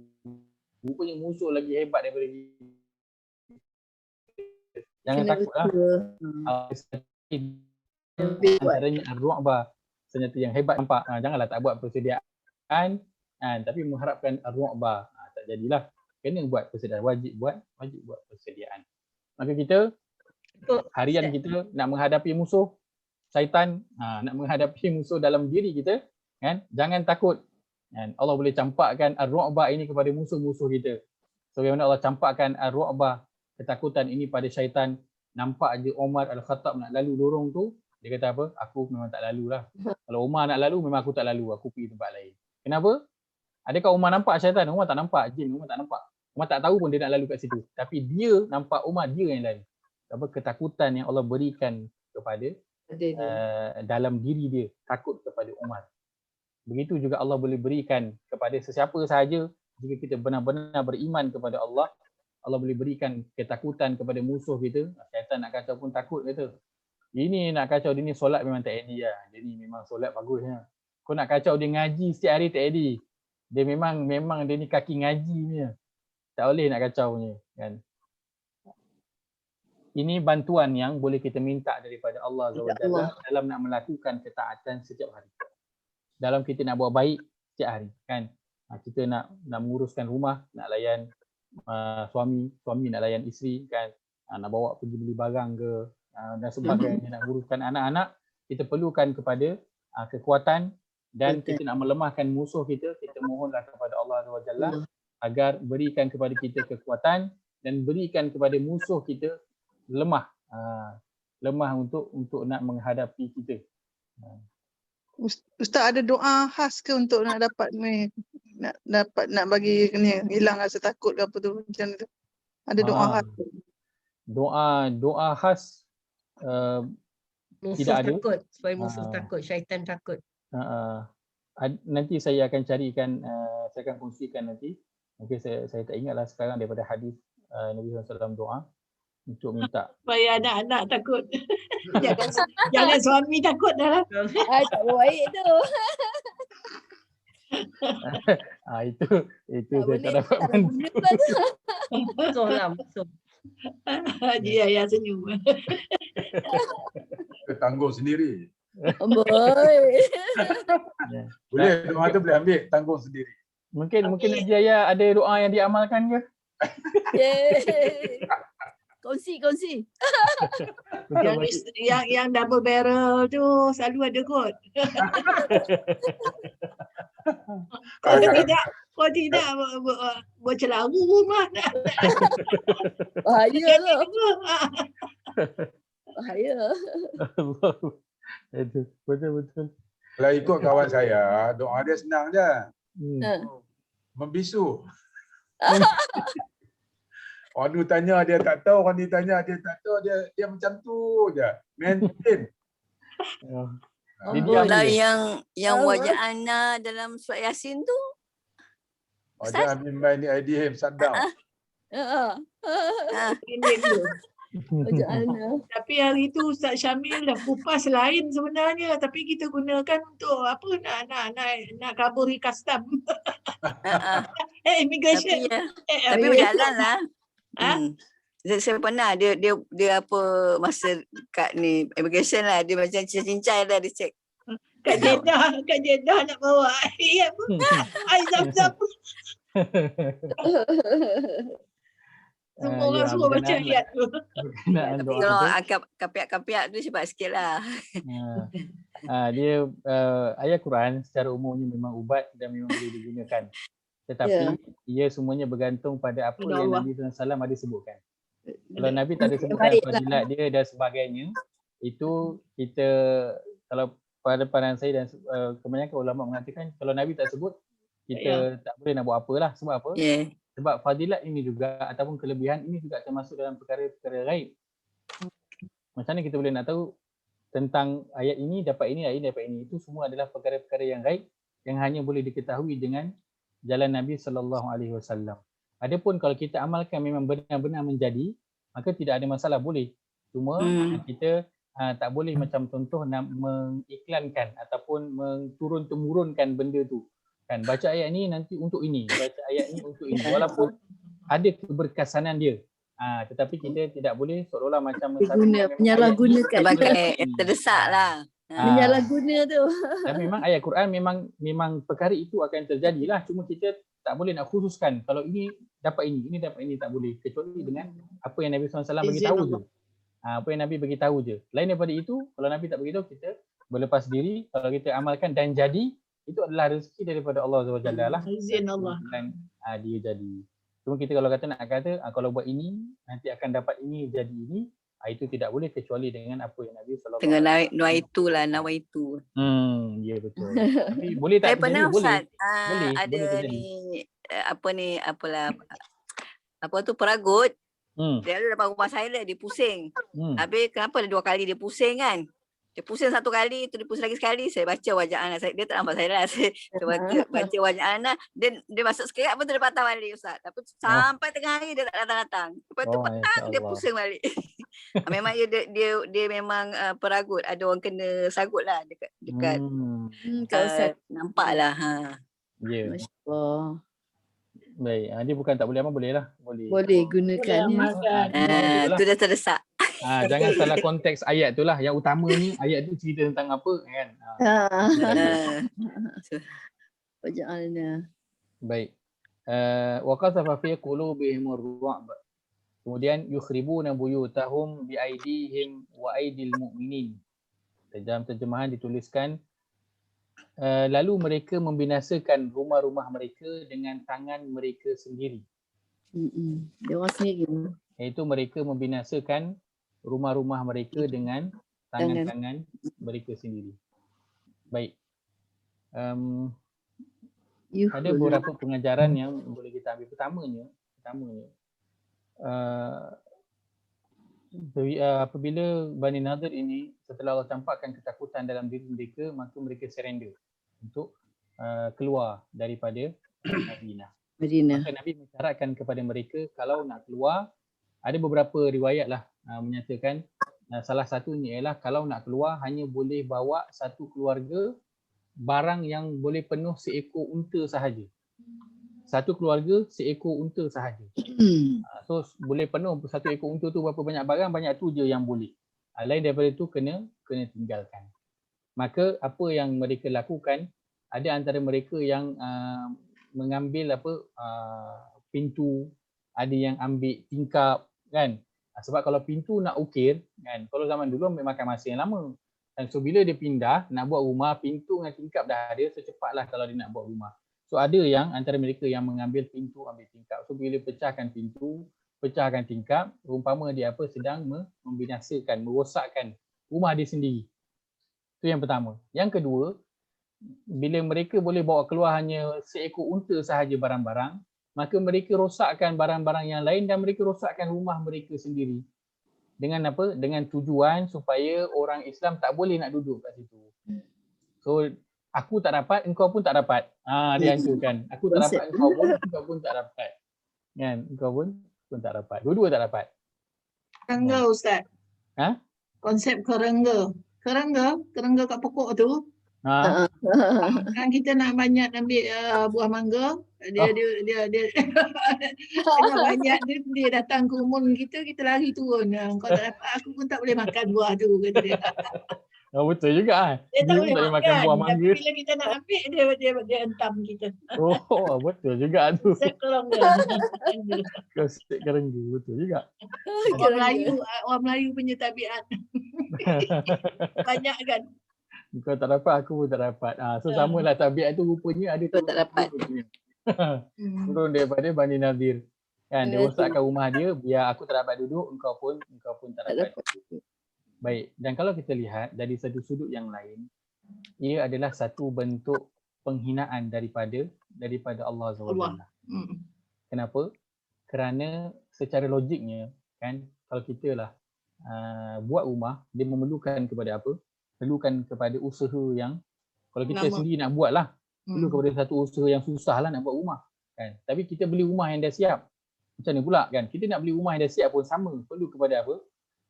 Speaker 1: Rupanya musuh lagi hebat daripada kita. Jangan takutlah. Antaranya ar-ru'bah, senjata yang hebat nampak. Janganlah tak buat persediaan tapi mengharapkan ar-ru'bah. Tak jadilah. Kena buat persediaan, wajib buat persediaan. Maka kita harian kita nak menghadapi musuh syaitan, nak menghadapi musuh dalam diri kita kan, jangan takut kan. Allah boleh campakkan ar-ru'bah ini kepada musuh-musuh kita. Sebagaimana Allah campakkan ar-ru'bah, ketakutan ini pada syaitan. Nampak je Umar Al-Khattab nak lalu lorong tu, dia kata apa? Aku memang tak lalulah. Kalau Umar nak lalu memang aku tak lalu, aku pergi tempat lain. Kenapa? Adakah Umar nampak syaitan? Umar tak nampak. Jin Umar tak nampak. Umar tak tahu pun dia nak lalu kat situ. Tapi dia nampak Umar, dia yang lalu. Apa ketakutan yang Allah berikan kepada dalam diri dia, takut kepada Umar. Begitu juga Allah boleh berikan kepada sesiapa sahaja jika kita benar-benar beriman kepada Allah. Allah boleh berikan ketakutan kepada musuh kita. Syaitan nak kacau pun takut kata. Ini nak kacau dia ni solat memang tak edi lah. Dia ni memang solat bagusnya. Kau nak kacau dia ngaji setiap hari tak edi. Dia memang dia ni kaki ngaji punya. Tak boleh nak kacau punya kan. Ini bantuan yang boleh kita minta daripada Allah SWT dalam nak melakukan ketaatan setiap hari. Dalam kita nak buat baik setiap hari kan. Kita nak menguruskan rumah, nak layan suami nak layan isteri kan. Nak bawa pergi beli barang ke dan sebagainya, nak uruskan anak-anak, kita perlukan kepada kekuatan Dan
Speaker 3: Betul.
Speaker 1: kita nak melemahkan musuh kita mohonlah kepada Allah Azza wa Jalla
Speaker 3: Allah.
Speaker 1: agar berikan kepada kita kekuatan dan berikan kepada musuh kita lemah. Lemah untuk nak menghadapi kita.
Speaker 4: Ustaz ada doa khas ke untuk nak dapat ni, nak bagi ni hilang rasa takut ke apa tu macam tu? Ada doa khas?
Speaker 1: Doa khas
Speaker 7: Musuh
Speaker 1: tidak ada.
Speaker 7: takut. Supaya musuh
Speaker 1: Ah.
Speaker 7: takut. Syaitan takut.
Speaker 1: Nanti saya akan carikan, saya akan kongsikan nanti. Mungkin saya tak ingatlah sekarang daripada hadis Nabi SAW doa untuk minta.
Speaker 2: Supaya anak-anak takut. jangan suami takut dah lah.
Speaker 3: Tak baik tu.
Speaker 1: Itu saya tak dapat bantu.
Speaker 7: Musuh lah. Musuh.
Speaker 2: Haji Yahya senyum.
Speaker 6: Kita tanggung sendiri.
Speaker 3: Boy.
Speaker 6: Boleh, doa tu boleh ambil, tanggung sendiri.
Speaker 1: Mungkin Haji Yahya ada doa yang diamalkan ke?
Speaker 3: Yeay. Kongsi.
Speaker 2: yang double barrel tu selalu ada kot. Kau tidak bercelaru rumah.
Speaker 3: Bahaya tu. Bahaya.
Speaker 1: Itu betul.
Speaker 6: Kalau ikut kawan saya, doa dia senang je. Membisu. Orang ni tanya dia tak tahu, orang ni tanya dia tak tahu, dia macam tu je. Maintain.
Speaker 1: Dia diam
Speaker 3: Lah
Speaker 1: je.
Speaker 3: yang wajah Ana dalam surat Yasin tu.
Speaker 6: Wajah min baini aidihim saddam.
Speaker 2: Pendek tu.
Speaker 3: Wajah Ana.
Speaker 2: Tapi hari tu Ustaz Syamil dah kupas lain sebenarnya, tapi kita gunakan untuk apa, nak kaburi custom. Immigration.
Speaker 3: Tapi berjalan lah.
Speaker 2: Ha?
Speaker 3: Saya pernah dia apa masa kat ni immigration lah, dia macam cincai lah dia check.
Speaker 2: Kat Jeddah nak bawa air apa? Air zam-zam. Semua orang suruh baca ayat tu.
Speaker 1: Berkenaan
Speaker 3: Tapi
Speaker 1: doa
Speaker 3: kalau
Speaker 1: tu.
Speaker 3: kapiak-kapiak tu cepat sikit lah.
Speaker 1: Dia ayat Quran secara umumnya memang ubat dan memang boleh digunakan. Tetapi ia semuanya bergantung pada apa
Speaker 2: Pada
Speaker 1: yang
Speaker 2: Allah.
Speaker 1: Nabi SAW ada sebutkan. Kalau Nabi tak ada sebutkan fadilat dia dan sebagainya, itu kita, kalau pada pandangan saya dan kebanyakan ulama mengatakan kalau Nabi tak sebut, kita tak boleh nak buat apalah. Sebab apa?
Speaker 3: Yeah.
Speaker 1: Sebab fadilat ini juga ataupun kelebihan ini juga termasuk dalam perkara-perkara gaib. Macam mana kita boleh nak tahu tentang ayat ini dapat ini, ayat ini dapat ini? Itu semua adalah perkara-perkara yang gaib yang hanya boleh diketahui dengan jalan Nabi SAW. Adapun kalau kita amalkan memang benar-benar menjadi, maka tidak ada masalah, boleh. Cuma kita tak boleh macam contoh nak mengiklankan ataupun menturun-temurunkan benda tu. Kan baca ayat ni nanti untuk ini, baca ayat ni untuk ini. Walaupun ada keberkesanan dia. Tetapi kita tidak boleh seolah-olah macam
Speaker 3: Menyalahgunakan.
Speaker 1: sebagai
Speaker 3: Terdesak lah.
Speaker 8: Menyalahguna tu.
Speaker 1: Dan memang ayat Quran memang perkara itu akan terjadilah, cuma kita tak boleh nak khususkan kalau ini dapat ini dapat ini, tak boleh, kecuali dengan apa yang Nabi SAW bagi tahu je. Apa yang Nabi bagi tahu je. Lain daripada itu, kalau Nabi tak beritahu, kita berlepas diri. Kalau kita amalkan dan jadi, itu adalah rezeki daripada Allah SWT lah.
Speaker 2: Izin Allah.
Speaker 1: Dan dia jadi. Cuma kita kalau kata kalau buat ini nanti akan dapat ini, jadi ini, itu tidak boleh kecuali dengan apa yang Nabi SAW.
Speaker 3: Tengah nawaitu.
Speaker 1: Ya betul. Tapi boleh tak
Speaker 3: Saya pernah
Speaker 1: terjadi? Boleh.
Speaker 3: Ustaz,
Speaker 1: Boleh
Speaker 3: ada
Speaker 1: terjadi.
Speaker 3: apa tu peragut.
Speaker 1: Hmm.
Speaker 3: Dia ada depan rumah saya dia pusing.
Speaker 1: Hmm.
Speaker 3: Habis kenapa ada 2 kali dia pusing kan? Dia pusing 1 kali, tu dia pusing lagi sekali. Saya baca wajah anak saya. Dia tak nampak saya lah. Saya baca wajah anak. Dia masuk sekejap pun dia patah balik Ustaz. Tapi sampai tengah hari dia tak datang-datang. Lepas tu petang dia pusing balik. Memang dia memang peragut. Ada orang kena sagut lah dekat nampak lah.
Speaker 1: Ya.
Speaker 8: Masya-Allah.
Speaker 1: Baik. Dia bukan tak boleh amal, boleh lah. Boleh.
Speaker 8: Boleh gunakan.
Speaker 3: Tu dah terdesak.
Speaker 1: Jangan salah konteks ayat tu lah. Yang utama ni ayat tu cerita tentang apa kan.
Speaker 8: Waja'alna.
Speaker 1: Baik. Wa qasafa fi qulubihim ar-ru'b. Kemudian yukhribuna buyutahum bi aidihim wa aidil mu'minin. Dalam terjemahan dituliskan lalu mereka membinasakan rumah-rumah mereka dengan tangan mereka sendiri.
Speaker 8: Dia orang sendiri.
Speaker 1: Iaitu mereka membinasakan rumah-rumah mereka dengan tangan-tangan mereka sendiri. Baik. Ada beberapa pengajaran yang boleh kita ambil. Pertamanya apabila Bani Nadir ini setelah Allah campakkan ketakutan dalam diri mereka, maka mereka surrender untuk keluar daripada Madinah. Maka Nabi mensyaratkan kepada mereka kalau nak keluar, ada beberapa riwayat lah menyatakan salah satunya ialah kalau nak keluar hanya boleh bawa satu keluarga barang yang boleh penuh seekor unta sahaja. Satu keluarga seekor unta sahaja. So boleh penuh satu ekor unta tu berapa banyak barang, banyak tu je yang boleh. Lain daripada tu kena tinggalkan. Maka apa yang mereka lakukan, ada antara mereka yang mengambil pintu, ada yang ambil tingkap kan. Sebab kalau pintu nak ukir kan, kalau zaman dulu memakan masa yang lama. Dan so bila dia pindah nak buat rumah, pintu dengan tingkap dah ada, secepatlah kalau dia nak buat rumah. So ada yang antara mereka yang mengambil pintu, ambil tingkap. So bila pecahkan pintu, pecahkan tingkap, umpama dia sedang membinasakan, merosakkan rumah dia sendiri. Itu yang pertama. Yang kedua, bila mereka boleh bawa keluar hanya seekor unta sahaja barang-barang, maka mereka rosakkan barang-barang yang lain dan mereka rosakkan rumah mereka sendiri. Dengan apa? Dengan tujuan supaya orang Islam tak boleh nak duduk kat situ. So aku tak dapat, engkau pun tak dapat. Dia hancurkan. Aku tak dapat, engkau pun tak dapat. Kan? Engkau pun tak dapat. Dua-dua tak dapat.
Speaker 2: Kerengga Ustaz. Konsep kerengga. Kerengga kat pokok tu. Kan kita nak banyak ambil buah mangga, dia tengah banyak dia datang ke rumah kita lari turun. Kau tak dapat, aku pun tak boleh makan buah tu, kata dia.
Speaker 1: Betul juga.
Speaker 2: Dia tak boleh
Speaker 1: makan buah mangga.
Speaker 2: Tapi bila kita nak ambil dia hentam kita.
Speaker 1: Betul juga tu.
Speaker 2: Konsep kerengga.
Speaker 1: Konsep kerengga, betul juga.
Speaker 2: Orang Melayu punya tabiat. Banyak kan.
Speaker 1: Kau tak dapat, aku pun tak dapat. So samalah tabiat tu rupanya ada
Speaker 8: tak dapat.
Speaker 1: Turun daripada Bani Nadir. Kan, dia rosakkan rumah dia, biar aku tak dapat duduk, engkau pun tak dapat. Baik, dan kalau kita lihat dari satu sudut yang lain, ia adalah satu bentuk penghinaan daripada Allah SWT. Kenapa? Kerana secara logiknya kan, kalau kita lah buat rumah, dia memerlukan kepada apa? Perlukan kepada usaha yang kalau kita sendiri nak buat lah, perlu kepada satu usaha yang susah lah nak buat rumah kan. Tapi kita beli rumah yang dah siap, macam ni pula kan, kita nak beli rumah yang dah siap pun sama, perlu kepada apa?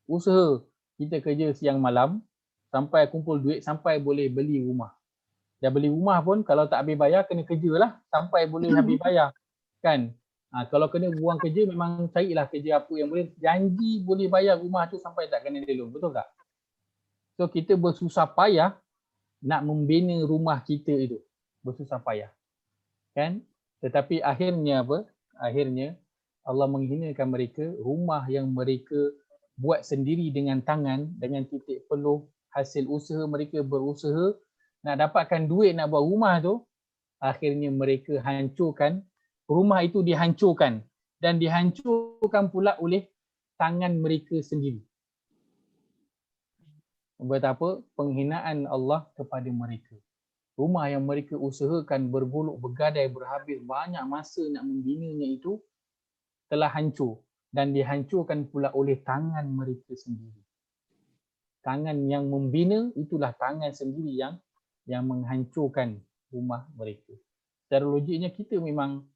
Speaker 1: Usaha. Kita kerja siang malam sampai kumpul duit sampai boleh beli rumah. Dah beli rumah pun kalau tak habis bayar kena kerja lah sampai boleh habis bayar kan. Kalau kena buang kerja memang carilah kerja apa yang boleh janji boleh bayar rumah tu sampai tak kena loan, betul tak? So kita bersusah payah nak membina rumah kita itu. Bersusah payah. Kan? Tetapi akhirnya apa? Akhirnya Allah menghinakan mereka, rumah yang mereka buat sendiri dengan tangan, dengan titik peluh, hasil usaha mereka berusaha, nak dapatkan duit nak buat rumah tu, akhirnya mereka hancurkan, rumah itu dihancurkan dan dihancurkan pula oleh tangan mereka sendiri. Betapa penghinaan Allah kepada mereka. Rumah yang mereka usahakan bergolok bergadai berhabis banyak masa nak membinanya itu telah hancur dan dihancurkan pula oleh tangan mereka sendiri. Tangan yang membina itulah tangan sendiri yang menghancurkan rumah mereka. Secara logiknya kita memang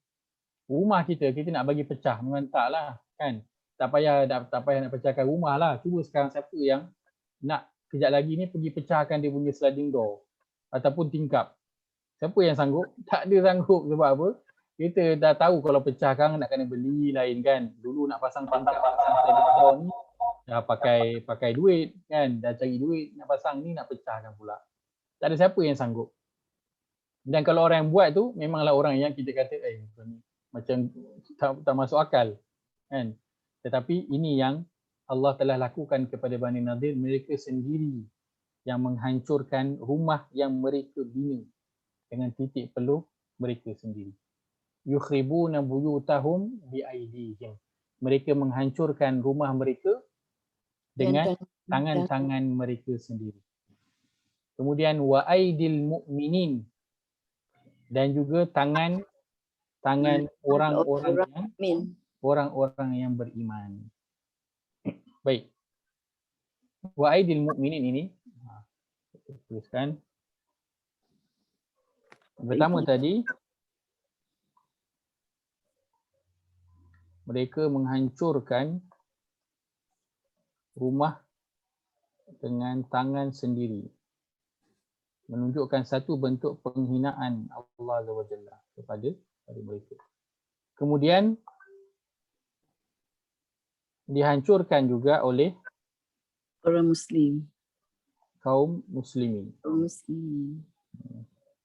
Speaker 1: rumah kita nak bagi pecah memang taklah kan. Tak payah nak pecahkan rumah lah. Cuba sekarang siapa yang nak kejap lagi ni pergi pecahkan dia punya sliding door ataupun tingkap. Siapa yang sanggup? Tak ada sanggup. Sebab apa? Kita dah tahu kalau pecahkan nak kena beli lain kan. Dulu nak pasang tingkap, pasang sliding door ni dah pakai duit kan. Dah cari duit nak pasang ni nak pecahkan pula. Tak ada siapa yang sanggup. Dan kalau orang yang buat tu memanglah orang yang kita kata macam tak masuk akal kan. Tetapi ini yang Allah telah lakukan kepada Bani Nadir, mereka sendiri yang menghancurkan rumah yang mereka bina dengan titik peluh mereka sendiri. Yukhribuna buyutahum biaidihim. Mereka menghancurkan rumah mereka dengan tangan-tangan mereka sendiri. Kemudian wa aidil mu'minin, dan juga tangan orang-orang yang beriman. Baik. Wa aidil mu'minin ini tuliskan. Pertama tadi, mereka menghancurkan rumah dengan tangan sendiri. Menunjukkan satu bentuk penghinaan Allah Azza wa Jalla kepada mereka. Kemudian dihancurkan juga oleh
Speaker 8: orang Muslim.
Speaker 1: Kaum muslimin.
Speaker 8: Kaum Muslim.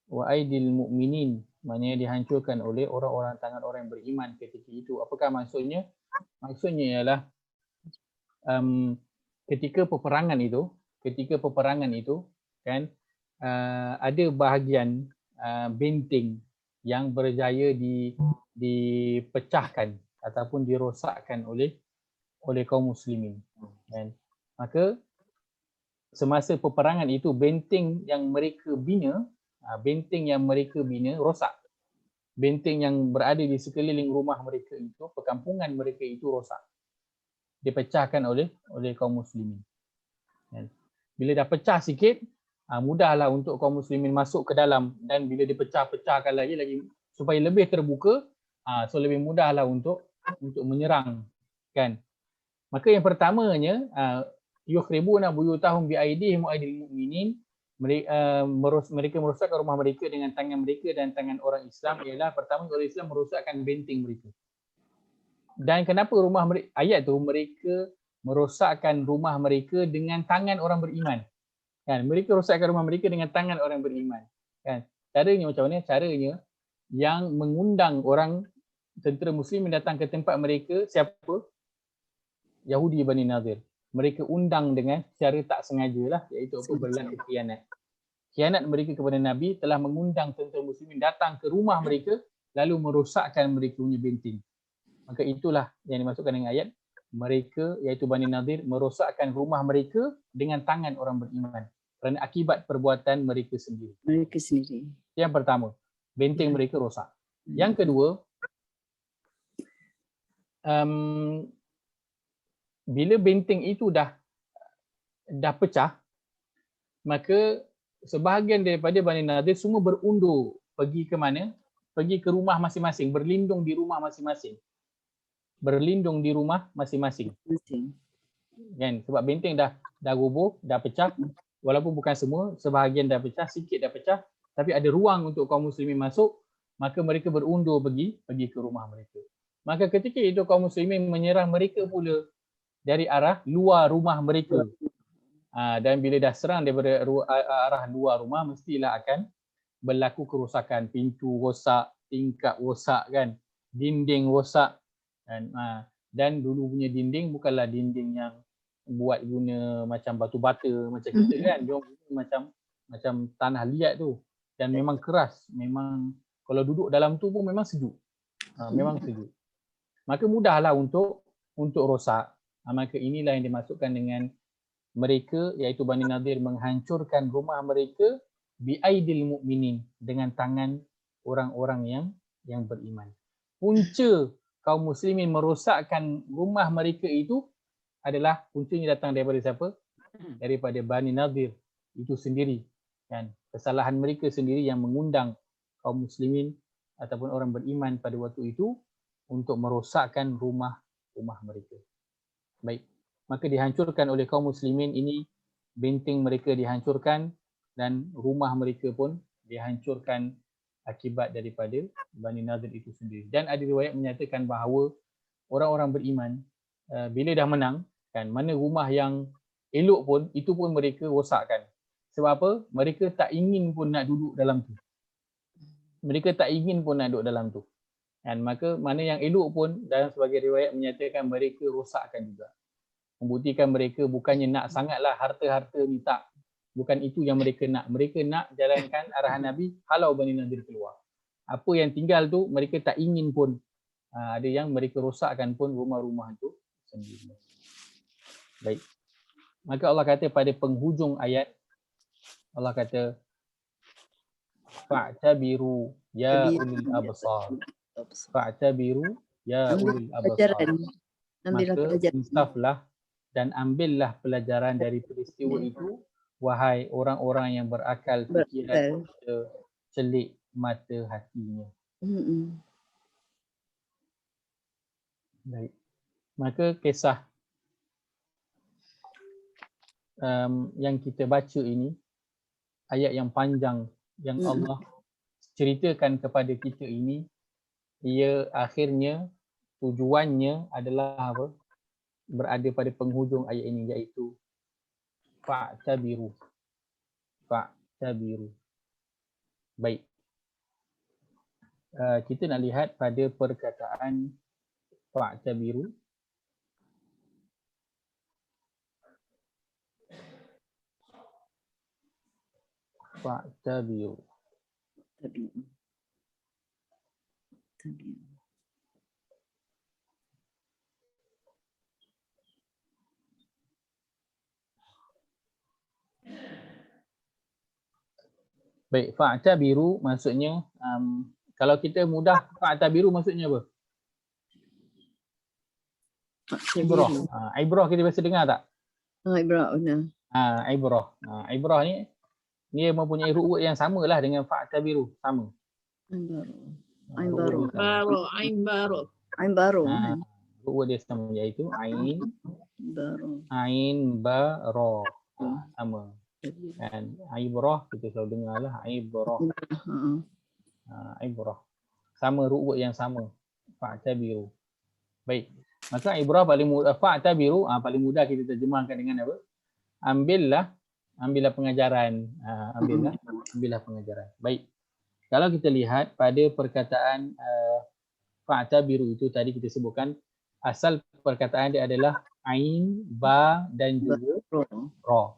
Speaker 1: Wa aidil mu'minin, maknanya dihancurkan oleh orang-orang, tangan orang yang beriman ketika itu. Apakah maksudnya? Maksudnya ialah ketika peperangan itu kan ada bahagian benteng yang berjaya dipecahkan ataupun dirosakkan oleh kaum muslimin, kan? Maka semasa peperangan itu benteng yang mereka bina rosak. Benteng yang berada di sekeliling rumah mereka itu, perkampungan mereka itu rosak. Dipecahkan oleh kaum muslimin. Bila dah pecah sikit, mudahlah untuk kaum muslimin masuk ke dalam, dan bila dipecah-pecahkan lagi supaya lebih terbuka, so lebih mudahlah untuk menyerang, kan. Maka yang pertamanya, yukhribuna buyutahum biaidihim wa aidil mu'minin, mereka merosakkan rumah mereka dengan tangan mereka dan tangan orang Islam, ialah pertama orang Islam merosakkan benteng mereka. Dan kenapa ayat tu mereka merosakkan rumah mereka dengan tangan orang beriman, kan? Mereka rosakkan rumah mereka dengan tangan orang beriman, kan? Caranya macam mana? Caranya yang mengundang orang tentera muslim datang ke tempat mereka, siapa? Yahudi Bani Nadir. Mereka undang dengan secara tak sengaja lah, iaitu apa? Berlaku khianat. Khianat mereka kepada Nabi telah mengundang tentera muslimin datang ke rumah mereka lalu merosakkan mereka punya benteng. Maka itulah yang dimasukkan dengan ayat, mereka iaitu Bani Nadir merosakkan rumah mereka dengan tangan orang beriman kerana akibat perbuatan mereka sendiri. Yang pertama, benteng mereka rosak. Yang kedua, bila benteng itu dah pecah, maka sebahagian daripada Bani Nadir semua berundur pergi ke mana? Pergi ke rumah masing-masing, berlindung di rumah masing-masing. Kan? Sebab benteng dah roboh, dah pecah. Walaupun bukan semua, sebahagian dah pecah, sikit dah pecah, tapi ada ruang untuk kaum muslimin masuk, maka mereka berundur pergi ke rumah mereka. Maka ketika itu kaum muslimin menyerang mereka pula dari arah luar rumah mereka. Dan bila dah serang daripada arah luar rumah, mestilah akan berlaku kerosakan. Pintu rosak, tingkap rosak, kan? Dinding rosak. Dan dulu punya dinding bukanlah dinding yang buat guna macam batu bata macam kita, kan? Dia macam tanah liat tu. Dan memang keras. Memang kalau duduk dalam tu pun memang sejuk. Memang sejuk. Maka mudahlah untuk rosak. Maka inilah yang dimasukkan dengan mereka, iaitu Bani Nadir menghancurkan rumah mereka biaidil mu'minin, dengan tangan orang-orang yang beriman. Punca kaum muslimin merosakkan rumah mereka itu adalah puncanya datang daripada siapa? Daripada Bani Nadir itu sendiri, kan? Kesalahan mereka sendiri yang mengundang kaum muslimin ataupun orang beriman pada waktu itu untuk merosakkan rumah mereka. Baik, maka dihancurkan oleh kaum muslimin ini, benteng mereka dihancurkan dan rumah mereka pun dihancurkan akibat daripada Bani Nadir itu sendiri. Dan ada riwayat menyatakan bahawa orang-orang beriman bila dah menang, kan, mana rumah yang elok pun, itu pun mereka rosakkan. Sebab apa? Mereka tak ingin pun nak duduk dalam tu. Dan maka mana yang elok pun, dalam sebagai riwayat menyatakan mereka rosakkan juga. Membuktikan mereka bukannya nak sangatlah harta-harta ni, tak. Bukan itu yang mereka nak. Mereka nak jalankan arahan Nabi, halau Bani Nadir keluar. Apa yang tinggal tu mereka tak ingin pun. Ada yang mereka rosakkan pun rumah-rumah itu sendiri. Baik. Maka Allah kata pada penghujung ayat, Allah kata fa'tabiru ya ulil absar. Fa'tabiru ya ulil absar. Maka insaflah dan ambillah pelajaran dari peristiwa itu, wahai orang-orang yang berakal fikiran, celik mata hatinya. Baik. Maka kisah yang kita baca ini, ayat yang panjang yang Allah ceritakan kepada kita ini, ia akhirnya tujuannya adalah apa? Berada pada penghujung ayat ini, iaitu fa'tabiru. Fa'tabiru. Baik. Kita nak lihat pada perkataan fa'tabiru. Fa'tabiru. Baik, fa'tabiru maksudnya kalau kita mudah, fa'tabiru maksudnya apa? Ibrah. Ibrah kita biasa dengar tak?
Speaker 8: Ibrah benar.
Speaker 1: Ibrah. Ibrah ni dia mempunyai ru'ut yang samalah dengan fa'tabiru, sama.
Speaker 8: Ain baru.
Speaker 2: Ain baru.
Speaker 1: Ru'ut dia sama, iaitu ain
Speaker 8: Baru.
Speaker 1: ain baro. Sama. Dan ibrah kita selalu dengar lah, ibrah. Ibrah. Sama ru'ut yang sama. Fa'tabiru. Baik. Maka ibrah paling mudah, fa'tabiru paling mudah kita terjemahkan dengan apa? Ambillah pengajaran. Ambillah pengajaran. Baik. Kalau kita lihat pada perkataan fa'tabiru itu tadi kita sebutkan, asal perkataan dia adalah ain, ba dan juga ra.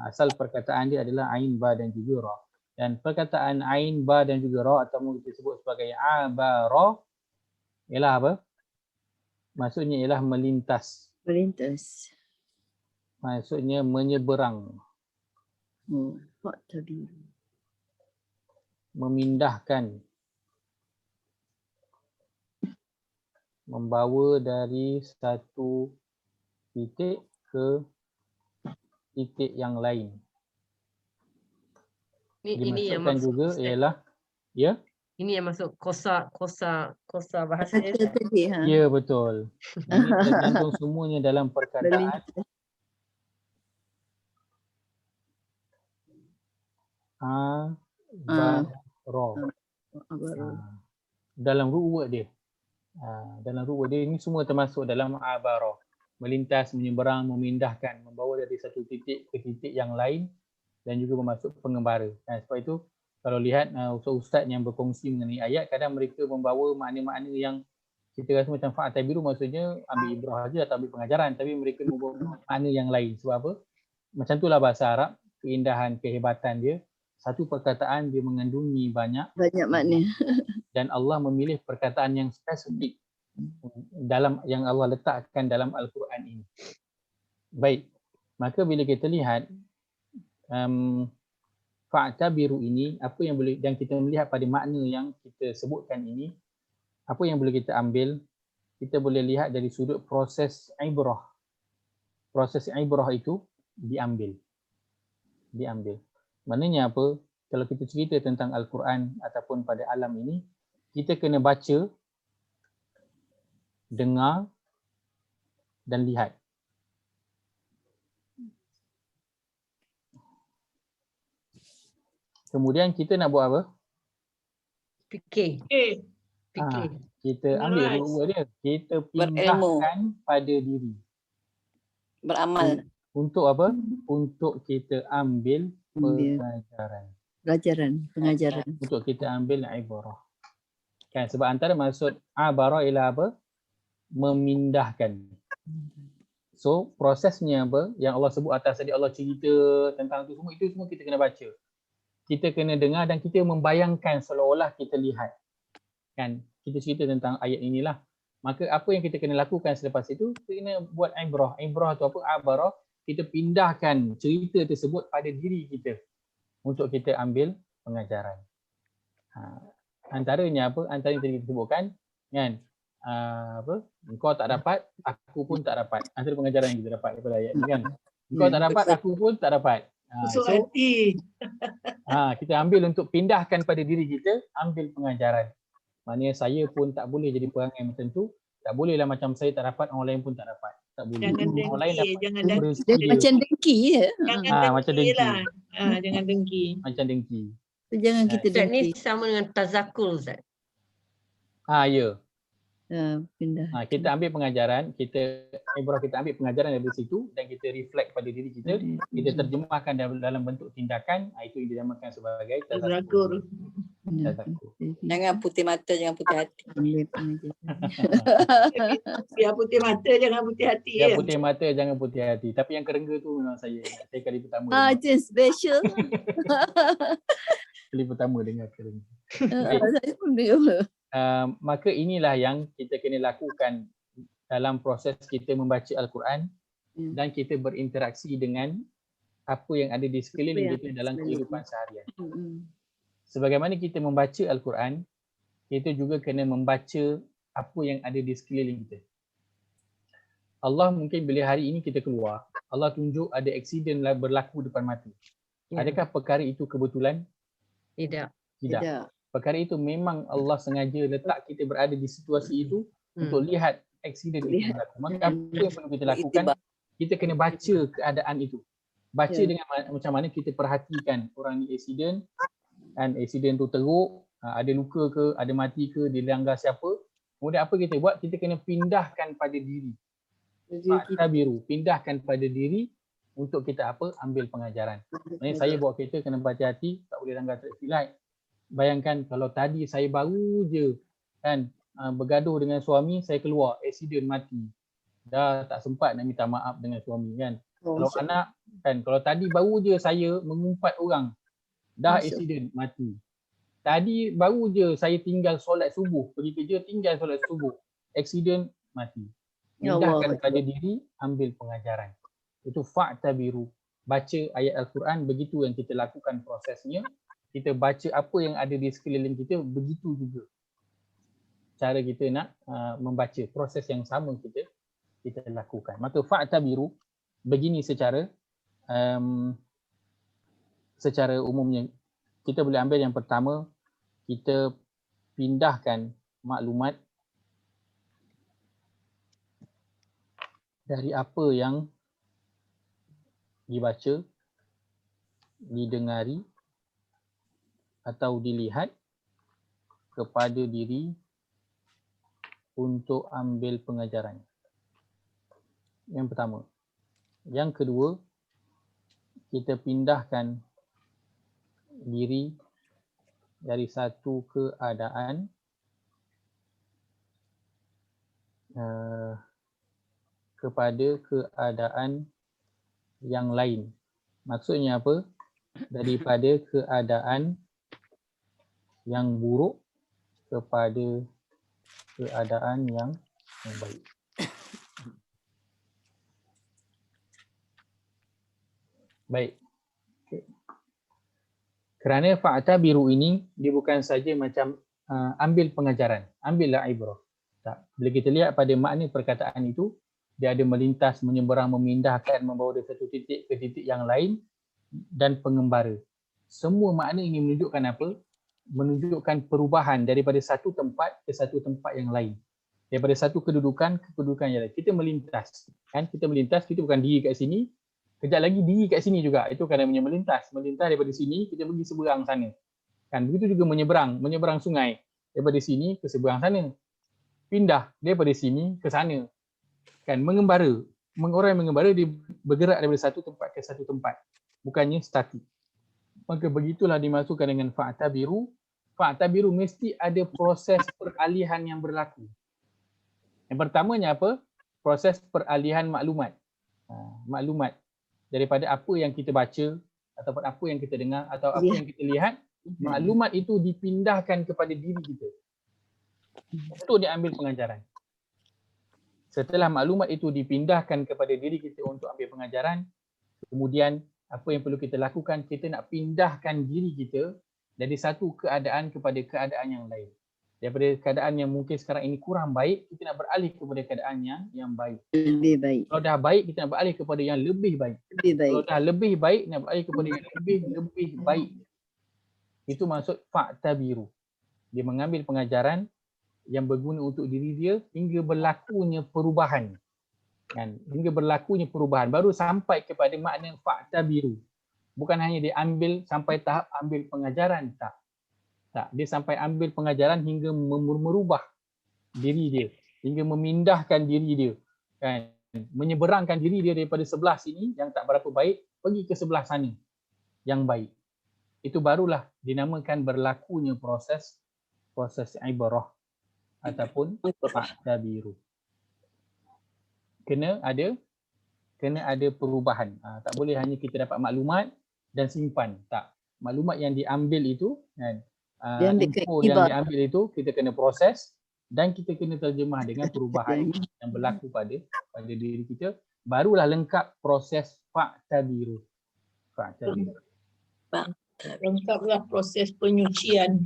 Speaker 1: Asal perkataan dia adalah ain, ba dan juga ra. Dan perkataan ain, ba dan juga ra atau kita sebut sebagai abara ialah apa? Maksudnya ialah melintas.
Speaker 8: Melintas.
Speaker 1: Maksudnya menyeberang.
Speaker 8: Fa'tabiru.
Speaker 1: Memindahkan. Membawa dari satu titik ke titik yang lain.
Speaker 7: Ini yang
Speaker 1: Dimaksudkan
Speaker 7: masuk
Speaker 1: juga
Speaker 7: Ustaz.
Speaker 1: ialah ya.
Speaker 7: Ini yang masuk kosa bahasa dia.
Speaker 8: Tadi,
Speaker 1: Ya, betul. Ini tergantung semuanya dalam perkataan abara. Dalam ru'ut dia. Dalam ru'ut dia ini semua termasuk dalam abara. Melintas, menyeberang, memindahkan, membawa dari satu titik ke titik yang lain dan juga bermaksud pengembara. Sebab itu kalau lihat ustaz-ustaz yang berkongsi mengenai ayat, kadang mereka membawa makna-makna yang kita rasa macam fa'tabiru maksudnya ambil ibrah saja atau ambil pengajaran, tapi mereka membawa makna yang lain. Sebab apa? Macam itulah bahasa Arab, keindahan, kehebatan dia. Satu perkataan dia mengandungi banyak
Speaker 8: makna.
Speaker 1: Dan Allah memilih perkataan yang spesifik dalam yang Allah letakkan dalam Al-Quran ini. Baik. Maka bila kita lihat fa'tabiru ini, apa yang kita melihat pada makna yang kita sebutkan ini, apa yang boleh kita ambil? Kita boleh lihat dari sudut proses ibrah. Proses ibrah itu diambil. Maknanya apa? Kalau kita cerita tentang Al-Quran ataupun pada alam ini, kita kena baca, dengar dan lihat. Kemudian kita nak buat apa?
Speaker 7: Fikir.
Speaker 1: Kita ambil ru'ut dia. Kita pindahkan pada diri.
Speaker 3: Beramal.
Speaker 1: Untuk apa? Untuk kita ambil pengajaran. Untuk kita ambil ibarah. Kan, sebab antara maksud abara ialah apa? Memindahkan. So prosesnya apa yang Allah sebut atas tadi, Allah cerita tentang itu semua kita kena baca. Kita kena dengar dan kita membayangkan seolah-olah kita lihat. Kan kita cerita tentang ayat inilah. Maka apa yang kita kena lakukan selepas itu, kita kena buat ibrah. Ibrah tu apa? Abarah. Kita pindahkan cerita tersebut pada diri kita untuk kita ambil pengajaran. Antaranya apa? Antara yang tadi kita sebutkan, kan? Engkau tak dapat, aku pun tak dapat. Antara pengajaran yang kita dapat daripada ayat ni kan. Engkau tak dapat, aku pun tak dapat. So kita ambil untuk pindahkan pada diri kita, ambil pengajaran. Maknanya saya pun tak boleh jadi perangai macam tu. Tak bolehlah macam saya tak dapat, orang lain pun tak dapat. Tak boleh.
Speaker 2: Jangan
Speaker 1: Orang lain
Speaker 2: dengki,
Speaker 1: dapat
Speaker 2: jangan
Speaker 1: rezeki
Speaker 2: dengki.
Speaker 1: dia.
Speaker 8: Macam dengki je.
Speaker 2: Jangan
Speaker 1: macam
Speaker 2: dengki
Speaker 1: dengki.
Speaker 2: lah. Jangan dengki.
Speaker 1: Macam dengki.
Speaker 8: Jangan kita
Speaker 7: Ustaz ni
Speaker 8: dengki.
Speaker 7: sama dengan tazakul Ustaz.
Speaker 1: Ya.
Speaker 8: Pindah.
Speaker 1: Kita ambil pengajaran, kita ambil pengajaran dari situ dan kita reflect pada diri kita, kita terjemahkan dalam bentuk tindakan. Itu yang dinamakan sebagai
Speaker 2: Tazakur.
Speaker 3: Jangan putih mata, jangan putih hati.
Speaker 2: Biar putih mata, jangan putih hati.
Speaker 1: Ya, putih mata jangan putih hati. Tapi yang kerengga tu memang saya kali pertama.
Speaker 8: Itu yang special.
Speaker 1: Kali pertama dengar kerengga.
Speaker 8: Saya pun dengar.
Speaker 1: Maka inilah yang kita kena lakukan dalam proses kita membaca Al-Quran dan kita berinteraksi dengan apa yang ada di sekeliling kita dalam kehidupan seharian. Sebagaimana kita membaca Al-Quran, kita juga kena membaca apa yang ada di sekeliling kita. Allah mungkin bila hari ini kita keluar, Allah tunjuk ada aksiden berlaku depan mata. Adakah perkara itu kebetulan?
Speaker 7: Tidak.
Speaker 1: Tidak. Perkara itu memang Allah sengaja letak kita berada di situasi itu untuk lihat aksiden itu berlaku. Maka apa yang perlu kita lakukan? Kita kena baca keadaan itu. Baca dengan macam mana kita perhatikan orang ni aksiden, kan aksiden tu teruk, ada luka ke, ada mati ke, dilanggar siapa. Kemudian apa kita buat? Kita kena pindahkan pada diri. Fakta biru, pindahkan pada diri untuk kita apa? Ambil pengajaran. Maksudnya saya bawa kereta kena berhati-hati, tak boleh langgar traffic light. Bayangkan kalau tadi saya baru je kan bergaduh dengan suami, saya keluar aksiden mati. Dah tak sempat nak minta maaf dengan suami kan. Kalau anak kan, kalau tadi baru je saya mengumpat orang, dah aksiden mati. Tadi baru je saya tinggal solat subuh, pergi kerja tinggal solat subuh, aksiden mati. Pindahkan pada diri, ambil pengajaran. Itu fakta biru. Baca ayat Al-Quran, begitu yang kita lakukan prosesnya. Kita baca apa yang ada di sekeliling kita, begitu juga cara kita nak membaca, proses yang sama kita lakukan. Maka fakta biru begini secara umumnya. Kita boleh ambil yang pertama, kita pindahkan maklumat dari apa yang dibaca, didengari atau dilihat kepada diri untuk ambil pengajaran. Yang pertama. Yang kedua, kita pindahkan diri dari satu keadaan kepada keadaan yang lain. Maksudnya apa? Daripada keadaan yang buruk kepada keadaan yang baik. Baik. Okay. Kerana fakta biru ini, dia bukan saja macam ambil pengajaran, ambillah ibrah. Tak. Bila kita lihat pada makna perkataan itu, dia ada melintas, menyeberang, memindahkan, membawa dari satu titik ke titik yang lain dan pengembara. Semua makna ini menunjukkan apa? Menunjukkan perubahan daripada satu tempat ke satu tempat yang lain. Daripada satu kedudukan ke kedudukan yang lain. Kita melintas. Kan? Kita melintas, kita bukan diri kat sini. Kejap lagi diri kat sini juga. Itu kan namanya melintas. Melintas daripada sini, kita pergi seberang sana. Kan? Begitu juga menyeberang sungai. Daripada sini ke seberang sana. Pindah daripada sini ke sana. Kan? Mengembara. Orang yang mengembara, dia bergerak daripada satu tempat ke satu tempat. Bukannya statik. Maka begitulah dimasukkan dengan fakta biru. Fakta biru mesti ada proses peralihan yang berlaku. Yang pertamanya apa? Proses peralihan maklumat. maklumat daripada apa yang kita baca ataupun apa yang kita dengar atau apa yang kita lihat, maklumat itu dipindahkan kepada diri kita untuk diambil pengajaran. Setelah maklumat itu dipindahkan kepada diri kita untuk ambil pengajaran, kemudian apa yang perlu kita lakukan, kita nak pindahkan diri kita dari satu keadaan kepada keadaan yang lain. Daripada keadaan yang mungkin sekarang ini kurang baik, kita nak beralih kepada keadaan yang baik.
Speaker 8: Lebih baik.
Speaker 1: Kalau dah baik, kita nak beralih kepada yang lebih baik.
Speaker 8: Lebih baik.
Speaker 1: Kalau dah lebih baik, nak beralih kepada yang lebih baik. Itu maksud fa'tabiru. Dia mengambil pengajaran yang berguna untuk diri dia hingga berlakunya perubahan. Kan? Hingga berlakunya perubahan. Baru sampai kepada makna fa'tabiru. Bukan hanya dia ambil sampai tahap ambil pengajaran. Tak. Dia sampai ambil pengajaran hingga merubah diri dia. Hingga memindahkan diri dia. Kan? Menyeberangkan diri dia daripada sebelah sini yang tak berapa baik, pergi ke sebelah sana yang baik. Itu barulah dinamakan berlakunya proses ibarah ataupun fa'tabiru. Kena ada perubahan. Tak boleh hanya kita dapat maklumat dan simpan. Tak. Maklumat yang diambil itu kan, info yang diambil itu kita kena proses dan kita kena terjemah dengan perubahan yang berlaku pada diri kita. Barulah lengkap proses fa'tabiru.
Speaker 2: Lengkaplah proses penyucian.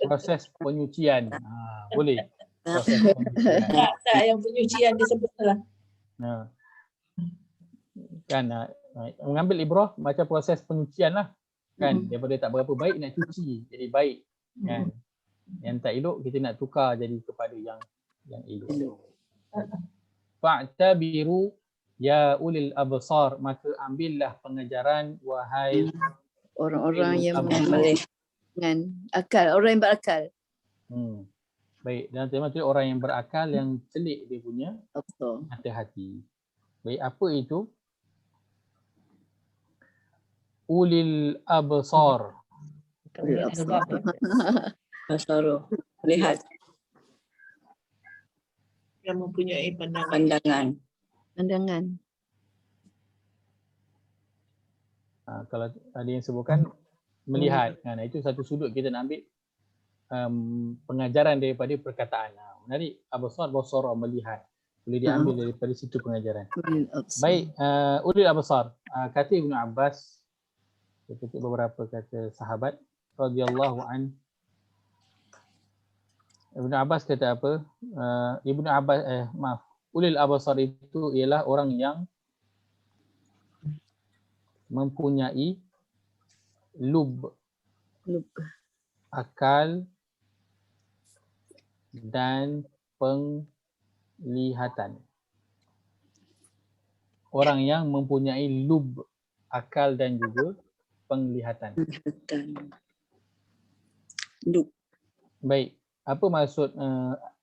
Speaker 1: Proses penyucian. Boleh. Proses penyucian.
Speaker 2: Tak yang penyucian disebutlah.
Speaker 1: Kan mengambil ibrah macam proses penyucian lah. Kan daripada tak berapa baik nak cuci jadi baik. Kan. Yang tak elok kita nak tukar jadi kepada yang elok. Fa'tabiru ya ulil absar, maka ambillah pengajaran wahai
Speaker 8: orang-orang yang dengan akal, orang yang berakal.
Speaker 1: Baik, dalam tema tu orang yang berakal yang celik dia punya mata hati. Baik, apa itu? Ulil absar.
Speaker 5: Basaruh. Lihat.
Speaker 2: Yang mempunyai pandangan.
Speaker 1: Kalau ada yang sebutkan melihat, itu satu sudut kita nak ambil pengajaran daripada perkataan. Menarik, absar, basara, melihat. Boleh diambil daripada situ pengajaran. Baik, ulil absar. Kata Ibnu Abbas, kita kutip beberapa kata sahabat radhiyallahu an. Ibnu Abbas kata apa? Ulil absar itu ialah orang yang mempunyai lub, akal dan penglihatan. Orang yang mempunyai lub, akal dan juga penglihatan.
Speaker 5: Lub.
Speaker 1: Baik, apa maksud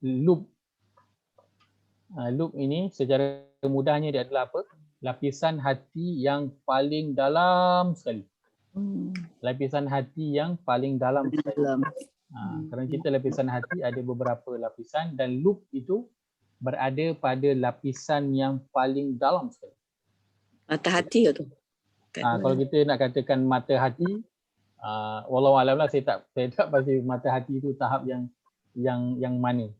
Speaker 1: lub? Lub ini secara mudahnya dia adalah apa? Lapisan hati yang paling dalam sekali. Lapisan hati yang paling dalam sekali. Kerana kita lapisan hati ada beberapa lapisan dan lub itu berada pada lapisan yang paling dalam sekali.
Speaker 5: Mata hati tu.
Speaker 1: Kalau kita nak katakan mata hati, wallahu alam lah, saya tak pasti mata hati itu tahap yang mana.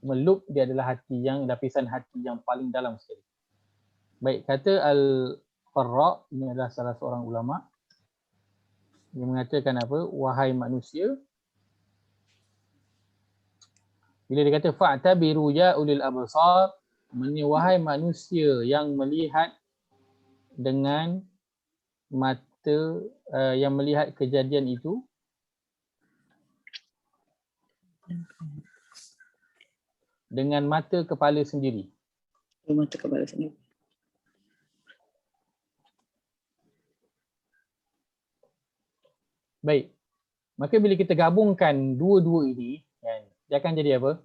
Speaker 1: Lub dia adalah hati yang lapisan hati yang paling dalam sekali. Baik, kata Al-Farra, ini adalah salah seorang ulama. Dia mengatakan apa? Wahai manusia. Bila dia kata fa'tabiru ya ulil absar, maknanya wahai manusia yang melihat dengan mata yang melihat kejadian itu dengan mata kepala sendiri.
Speaker 5: Mata kepala sendiri.
Speaker 1: Baik. Maka bila kita gabungkan dua-dua ini, dia akan jadi apa?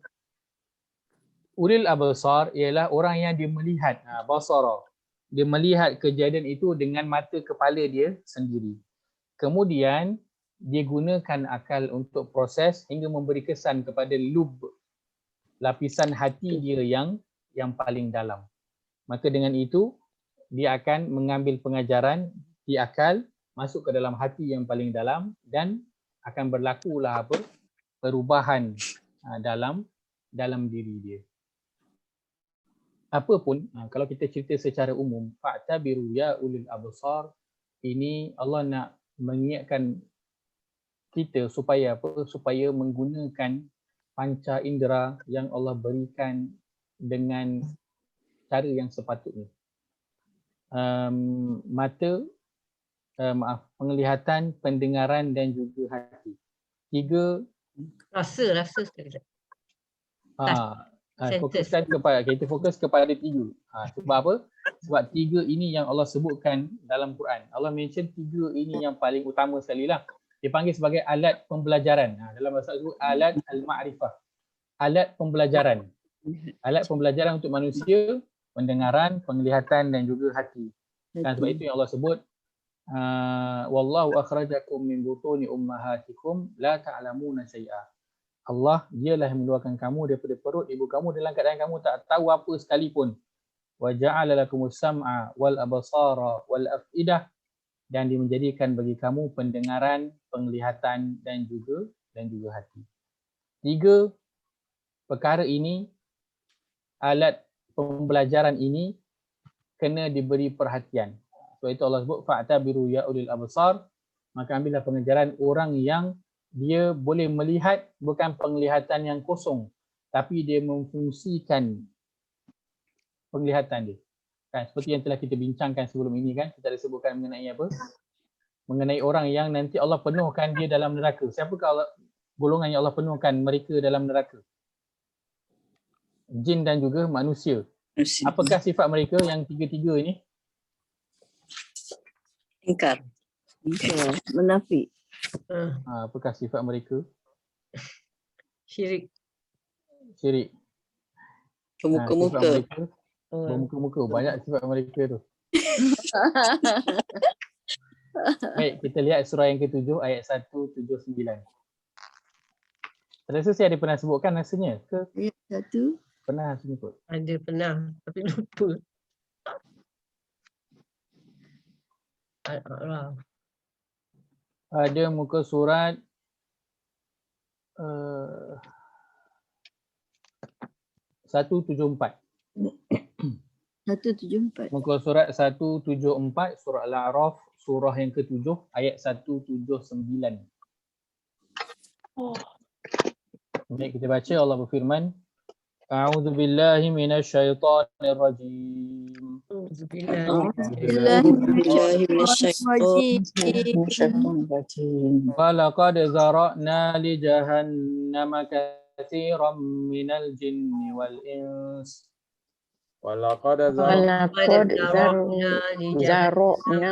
Speaker 1: Ulil absar ialah orang yang dia melihat, basara. Dia melihat kejadian itu dengan mata kepala dia sendiri. Kemudian dia gunakan akal untuk proses hingga memberi kesan kepada lub, lapisan hati dia yang paling dalam. maka dengan itu dia akan mengambil pengajaran di akal, masuk ke dalam hati yang paling dalam, dan akan berlakulah apa? Perubahan dalam diri dia. Apapun, kalau kita cerita secara umum, fa'tabiru ya ulil absar, ini Allah nak mengingatkan kita supaya apa? Supaya menggunakan panca indera yang Allah berikan dengan cara yang sepatutnya. Mata, penglihatan, pendengaran dan juga hati. Tiga
Speaker 7: Rasa sekali.
Speaker 1: fokuskan kepada, kita fokus kepada tiga. Sebab apa? Sebab tiga ini yang Allah sebutkan dalam Quran. Allah mention tiga ini yang paling utama sekali lah. Dipanggil sebagai alat pembelajaran. Dalam bahasa itu alat al-ma'rifah. Alat pembelajaran. Alat pembelajaran untuk manusia, pendengaran, penglihatan dan juga hati. Dan sebab itu yang Allah sebut, wallahu akhrajakum min butuni ummahatikum la ta'lamuna syai'a. Allah dialah yang mengeluarkan kamu daripada perut ibu kamu dalam keadaan kamu tak tahu apa sekalipun. Wa ja'ala lakumus sam'a wal absara wal afidah, dan dia menjadikan bagi kamu pendengaran, penglihatan dan juga hati. Tiga perkara ini, alat pembelajaran ini kena diberi perhatian. Sebab itu Allah sebut fa'tabiru ya ulil absar, maka ambillah pengajaran orang yang dia boleh melihat, bukan penglihatan yang kosong, tapi dia memfungsikan penglihatan dia. Kan, seperti yang telah kita bincangkan sebelum ini kan, kita ada sebutkan mengenai apa? Mengenai orang yang nanti Allah penuhkan dia dalam neraka. Siapakah golongan yang Allah penuhkan mereka dalam neraka? Jin dan juga manusia. Apakah sifat mereka yang tiga-tiga ini?
Speaker 8: Ingkar. Munafik.
Speaker 1: Apakah sifat mereka?
Speaker 7: Syirik.
Speaker 8: Kemuka-muka.
Speaker 1: Bermuka-muka. Banyak sifat mereka tu. Baik, kita lihat surah yang ke-7 ayat 179. Rasa saya ada pernah sebutkan rasanya ke?
Speaker 8: Ayat 1.
Speaker 1: Pernah sebut.
Speaker 7: Ada pernah tapi lupa. Al-A'raf.
Speaker 1: Ada muka surat 174.
Speaker 8: 174.
Speaker 1: Muka surat 174, surah Al-A'raf, surah yang ke-7 ayat 179. Baik, kita baca. Allah berfirman, A'udzu billahi minasyaitonir rajim. Wa laqad zara'na li jahannama katsiran minal jinni wal ins.
Speaker 6: Walaqad
Speaker 7: zara'na
Speaker 9: li jahannama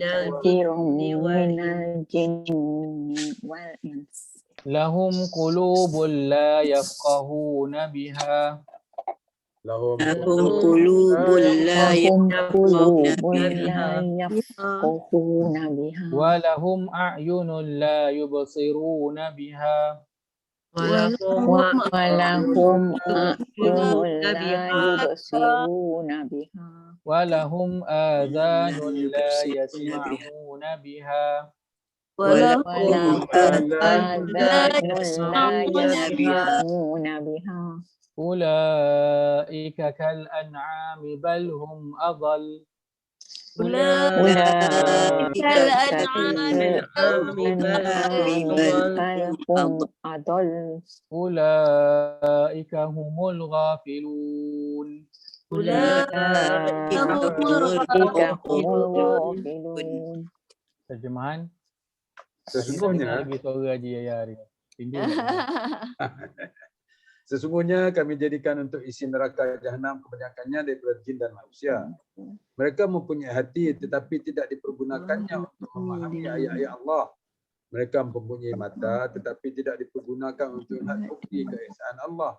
Speaker 9: katsiran minal jinni wal ins.
Speaker 1: Lahum qulubun la yafqahuna biha.
Speaker 8: Lahum qulubun la
Speaker 9: yafqahuna biha.
Speaker 1: Wa lahum a'yunun la yubsiruna biha.
Speaker 9: Wa lahum a'yunun la yubsiruna biha.
Speaker 1: Wa lahum adhanun la yasma'una biha.
Speaker 9: ولهم آذان لا يسمعون بها.
Speaker 1: أولئك كالأنعام بل هم أضل.
Speaker 9: أولئك كالأنعام بل هم أضل.
Speaker 1: أولئك هم الغافلون.
Speaker 9: أولئك هم الغافلون.
Speaker 1: Terjemahan.
Speaker 6: Sesungguhnya
Speaker 1: lagi suara Haji Yahya hari ni.
Speaker 6: Sesungguhnya kami jadikan untuk isi neraka Jahannam kebanyakannya daripada jin dan manusia. Mereka mempunyai hati tetapi tidak dipergunakannya untuk memahami ayat-ayat Allah. Mereka mempunyai mata tetapi tidak dipergunakan untuk melihat bukti keesaan Allah.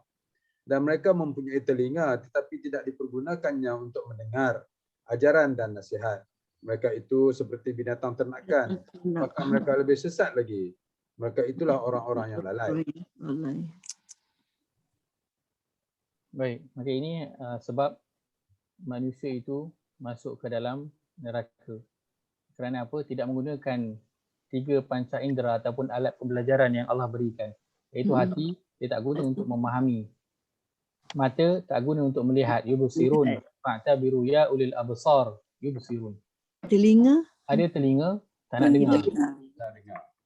Speaker 6: Dan mereka mempunyai telinga tetapi tidak dipergunakannya untuk mendengar ajaran dan nasihat. Mereka itu seperti binatang ternakan, maka mereka lebih sesat lagi. Mereka itulah orang-orang yang lalai.
Speaker 1: Baik, maka ini sebab manusia itu masuk ke dalam neraka. Kerana apa? Tidak menggunakan 3 panca indera ataupun alat pembelajaran yang Allah berikan. Iaitu hati, dia tak guna untuk memahami. Mata tak guna untuk melihat. Yubsirun. Fa'tabiru ya ulil absar. Yubsirun.
Speaker 8: Telinga
Speaker 1: Ada telinga, tak nak dengar.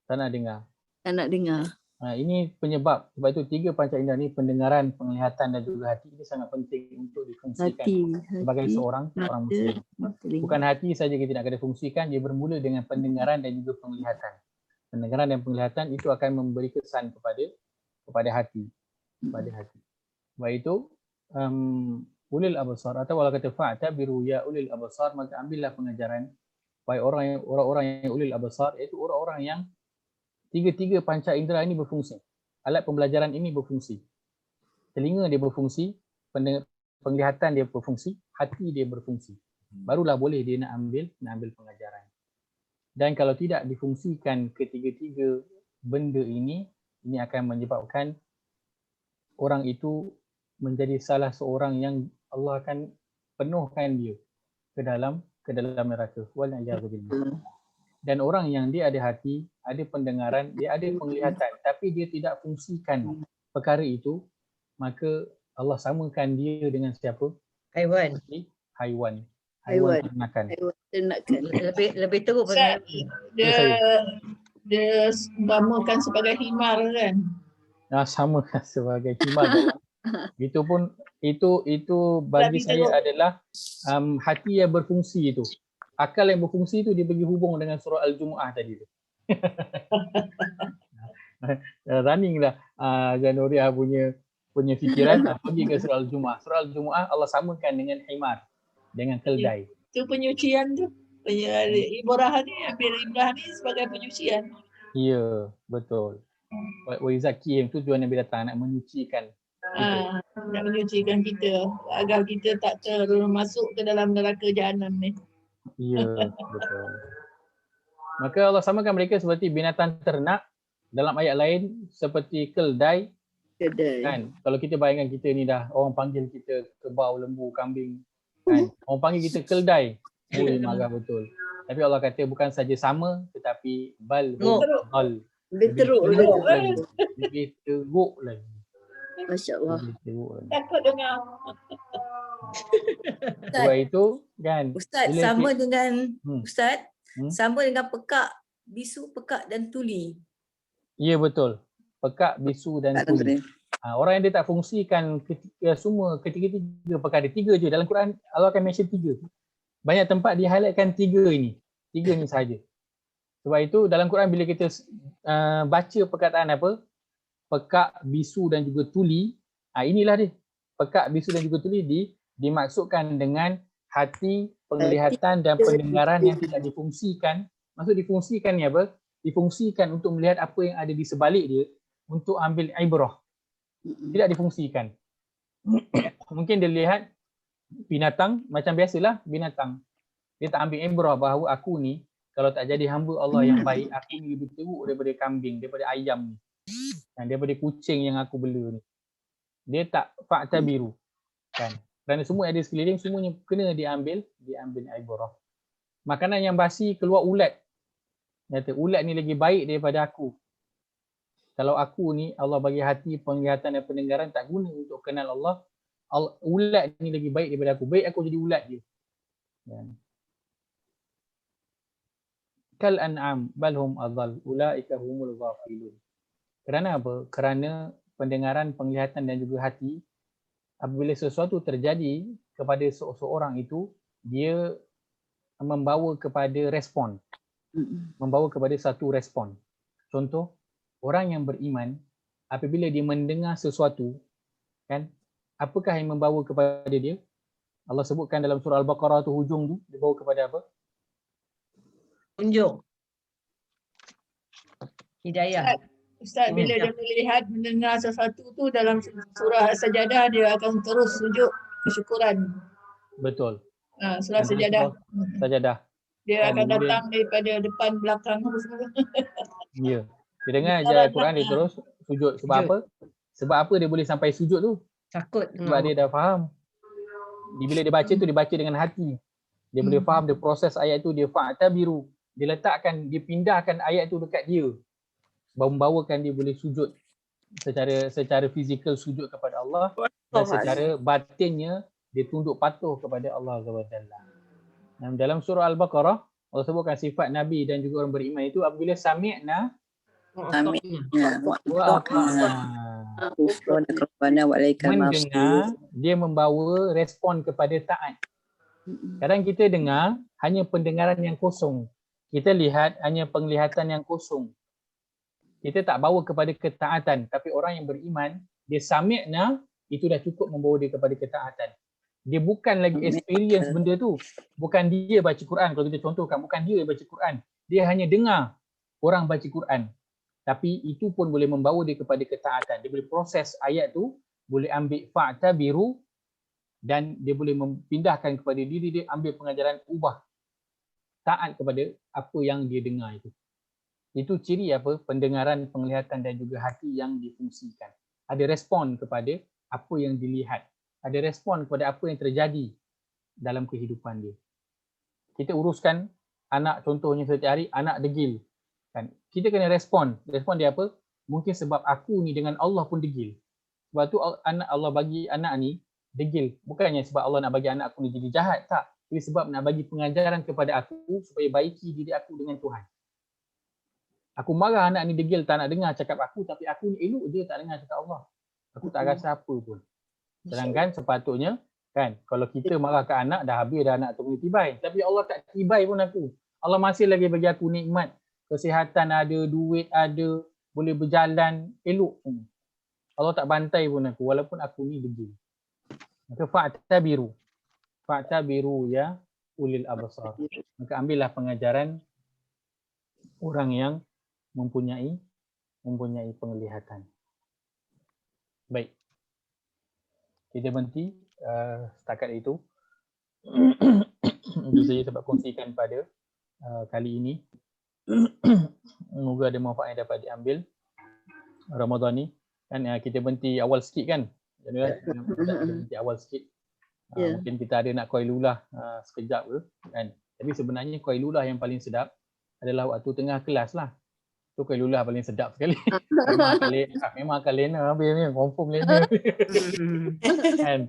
Speaker 1: Tak nak dengar.
Speaker 8: tak nak dengar.
Speaker 1: Ini penyebab. Sebab itu 3 panca indera ni, pendengaran, penglihatan dan juga hati, ini sangat penting untuk difungsikan sebagai seorang Muslim.
Speaker 8: telinga.
Speaker 1: Bukan hati saja kita nak kena fungsikan, dia bermula dengan pendengaran dan juga penglihatan. Pendengaran dan penglihatan itu akan memberi kesan kepada hati. Sebab itu ulil absar, atau kalau kata fa'tabiru ya ulil absar, maka ambillah pengajaran baik orang-orang yang ulil absar, iaitu orang-orang yang 3 panca indera ini berfungsi. Alat pembelajaran ini berfungsi. Telinga dia berfungsi, penglihatan dia berfungsi, hati dia berfungsi. Barulah boleh dia nak ambil pengajaran. Dan kalau tidak difungsikan ketiga-tiga benda ini akan menyebabkan orang itu menjadi salah seorang yang Allah akan penuhkan dia ke dalam neraka. Wal'iyadzubillah. Dan orang yang dia ada hati, ada pendengaran, dia ada penglihatan, tapi dia tidak fungsikan perkara itu, maka Allah samakan dia dengan siapa?
Speaker 7: Haiwan.
Speaker 1: Haiwan ternakan.
Speaker 7: Lebih teruk
Speaker 2: Ustaz, dia umpamakan sebagai himar kan?
Speaker 1: Samakan sebagai himar. Itu pun itu bagi saya adalah hati yang berfungsi itu. Akal yang berfungsi itu dia bagi hubung dengan surah Al-Jumu'ah tadi tu. Running lah Zanuriah punya fikiran pergi ke surah Al-Jumu'ah. Surah Al-Jumu'ah Allah samakan dengan himar, dengan keldai.
Speaker 2: Itu penyucian tu. Ibrah ni sebagai penyucian.
Speaker 1: Ya, betul. Wa izakiyim, tujuan Nabi datang nak menyucikan kita.
Speaker 2: Nak menyucikan kita agar kita tak termasuk ke dalam neraka jahanam ni.
Speaker 1: Ya, betul. Maka Allah samakan mereka seperti binatang ternak, dalam ayat lain seperti keldai. Kan? Kalau kita bayangkan kita ni dah orang panggil kita kebau, lembu, kambing, kan? Orang panggil kita keldai. Marah betul. Tapi Allah kata bukan saja sama, tetapi lebih teruk lagi.
Speaker 8: Masya-Allah.
Speaker 2: Takut dengar.
Speaker 1: Sebab itu kan
Speaker 5: Ustaz, sama dengan Ustaz,
Speaker 1: sama
Speaker 5: dengan pekak, bisu, pekak dan tuli.
Speaker 1: Ya, betul. Pekak, bisu dan tuli. Orang yang dia tak fungsikan semua ketiga perkara, 3 je. Dalam Quran Allah akan mention 3. Banyak tempat dia highlightkan 3 ini. 3 ni sahaja. Sebab itu dalam Quran bila kita baca perkataan apa? Pekak, bisu dan juga tuli, inilah dia. Pekak, bisu dan juga tuli dimaksudkan dengan hati, penglihatan dan pendengaran yang tidak difungsikan. Maksud difungsikan ni apa? Difungsikan untuk melihat apa yang ada di sebalik dia, untuk ambil ibrah. Tidak difungsikan. Mungkin dia lihat binatang macam biasalah binatang. Dia tak ambil ibrah bahawa aku ni kalau tak jadi hamba Allah yang baik, aku ni lebih teruk daripada kambing, daripada ayam ni. Dan daripada kucing yang aku bela ni. Dia tak fa'tabiru. Kan? Kerana semua yang ada sekeliling, semuanya kena diambil ibrah. Makanan yang basi keluar ulat. Kata ulat ni lagi baik daripada aku. Kalau aku ni Allah bagi hati, penglihatan dan pendengaran tak guna untuk kenal Allah, ulat ni lagi baik daripada aku. Baik aku jadi ulat dia. Kan? Kal an'am balhum adhal ulaika humul ghafilun. Kerana apa? Kerana pendengaran, penglihatan dan juga hati, apabila sesuatu terjadi kepada seseorang itu, dia membawa kepada respon. Membawa kepada satu respon. Contoh, orang yang beriman, apabila dia mendengar sesuatu, kan, apakah yang membawa kepada dia? Allah sebutkan dalam surah Al-Baqarah tu, hujung tu, dia bawa kepada apa?
Speaker 7: Tunjuk. Hidayah.
Speaker 2: Ustaz, bila dia melihat, mendengar sesuatu tu dalam surah Sajadah, dia akan terus sujud kesyukuran.
Speaker 1: Betul.
Speaker 2: Surah Sajadah.
Speaker 1: Sajadah.
Speaker 2: Dia akan datang daripada depan, belakang semua.
Speaker 1: Ya. Dia dengar je Al-Quran, dia terus sujud. Sebab apa? Sebab apa dia boleh sampai sujud tu?
Speaker 7: Takut
Speaker 1: sebab dia dah faham. Bila dia baca tu dia baca dengan hati. Dia boleh faham dia proses ayat tu, dia fa'tabiru. Dia letakkan, dia pindahkan ayat tu dekat dia. Membawakan dia boleh sujud secara fizikal sujud kepada Allah dan secara batinnya dia tunduk patuh kepada Allah SWT. Dalam surah Al-Baqarah Allah sebutkan sifat Nabi dan juga orang beriman itu apabila sami'na mendengar, dia membawa respon kepada taat. Kadang kita dengar hanya pendengaran yang kosong. Kita lihat hanya penglihatan yang kosong. Kita tak bawa kepada ketaatan. Tapi orang yang beriman, dia sami'na, itu dah cukup membawa dia kepada ketaatan. Dia bukan lagi experience benda tu. Bukan dia baca Quran. Kalau kita contohkan, bukan dia baca Quran. Dia hanya dengar orang baca Quran. Tapi itu pun boleh membawa dia kepada ketaatan. Dia boleh proses ayat tu, boleh ambil fa'tabiru dan dia boleh mempindahkan kepada diri dia, ambil pengajaran ubah. Taat kepada apa yang dia dengar itu. Itu ciri apa? Pendengaran, penglihatan dan juga hati yang difungsikan. Ada respon kepada apa yang dilihat. Ada respon kepada apa yang terjadi dalam kehidupan dia. Kita uruskan anak, contohnya setiap hari, anak degil. Kan? Kita kena respon. Respon dia apa? Mungkin sebab aku ni dengan Allah pun degil. Sebab tu Allah bagi anak ni degil. Bukannya sebab Allah nak bagi anak aku ni jadi jahat. Tak. Ini sebab nak bagi pengajaran kepada aku supaya baiki diri aku dengan Tuhan. Aku marah anak ni degil, tak nak dengar cakap aku, tapi aku ni elok je tak dengar cakap Allah. Aku tak rasa apa pun. Sedangkan sepatutnya kan, kalau kita marah ke anak, dah habis dah anak tu boleh tibai. Tapi Allah tak tibai pun aku. Allah masih lagi bagi aku nikmat. Kesihatan ada, duit ada, boleh berjalan, elok pun. Allah tak bantai pun aku, walaupun aku ni degil. Maka fa'tabiru. Fa'tabiru ya ulil absar. Maka ambillah pengajaran orang yang mempunyai penglihatan. Baik. Kita berhenti setakat itu. Itu saja sebab kongsikan pada kali ini. Semoga ada manfaat yang dapat diambil Ramadan ni. Kan kita berhenti awal sikit kan. Jadi berhenti awal sikit. Mungkin kita ada nak Qailulah sekejap ke kan. Tapi sebenarnya Qailulah yang paling sedap adalah waktu tengah kelas lah. Tu Qailulah paling sedap sekali. Memang akan lena habis ni, confirm lena. Kan?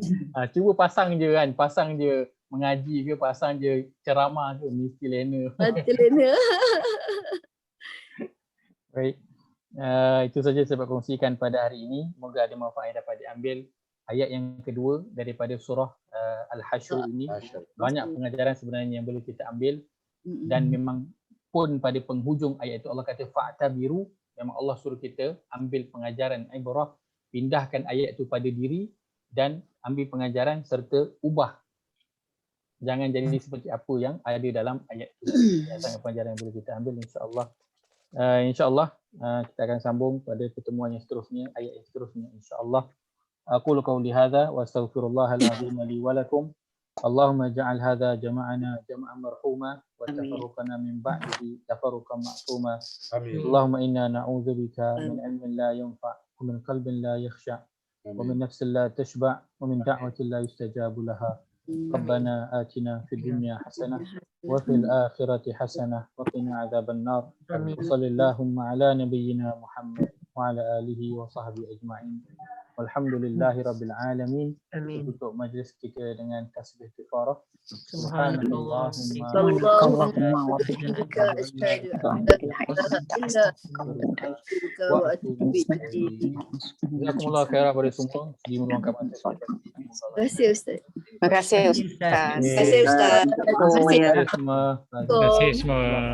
Speaker 1: Cuba pasang je kan, pasang je mengaji ke, pasang je ceramah ke, mesti lena.
Speaker 8: Mesti lena.
Speaker 1: Baik. Itu saja sebab kongsikan pada hari ini. Moga ada manfaat yang dapat diambil. Ayat yang kedua daripada surah Al-Hasyr ini. Banyak pengajaran sebenarnya yang boleh kita ambil. Dan memang pun pada penghujung ayat itu Allah kata fa'tabiru, memang Allah suruh kita ambil pengajaran ibrah, pindahkan ayat itu pada diri dan ambil pengajaran serta ubah. Jangan jadi seperti apa yang ada dalam ayat itu. Sangat pengajaran yang boleh kita ambil insya-Allah. InsyaAllah kita akan sambung pada pertemuan yang seterusnya, ayat yang seterusnya insya-Allah. Aqulu qawli hadza wa astaghfirullahal azim li wa lakum. Allahumma ja'al hadza jama'ana jama'an marhuma wa tafarruqana min ba'dihi tafarruqan ma'suma. Allahumma inna na'udzubika min ilmin la yanfa' wa min qalbin la yakhsha' wa min nafsin la tashba' wa min da'watin la yustajabu laha. Rabbana atina fid dunya hasanah wa fil akhirati hasanah wa qina adzaban nar. Sallallahu ala nabiyyina Muhammad wa ala alihi wa sahbihi ajma'in. Walhamdulillahi rabbil alamin. Tutup majlis kita dengan tasbih kifarah. Subhanallahumma wa bihamdika asyhadu an la ilaha illa anta astaghfiruka wa atubu ilaik. Jazakumullah khairan pada semua di meluangkan masa.
Speaker 8: Terima kasih Ustaz.
Speaker 9: Terima kasih Ustaz.
Speaker 8: Terima kasih Ustaz.
Speaker 1: Terima kasih semua.
Speaker 10: Terima kasih semua.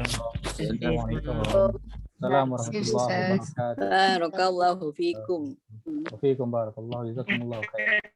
Speaker 1: Assalamualaikum warahmatullahi wabarakatuh.
Speaker 3: Barakallahu fikum.
Speaker 1: Wa fiikum barakallahu, jazakumullahu khairan.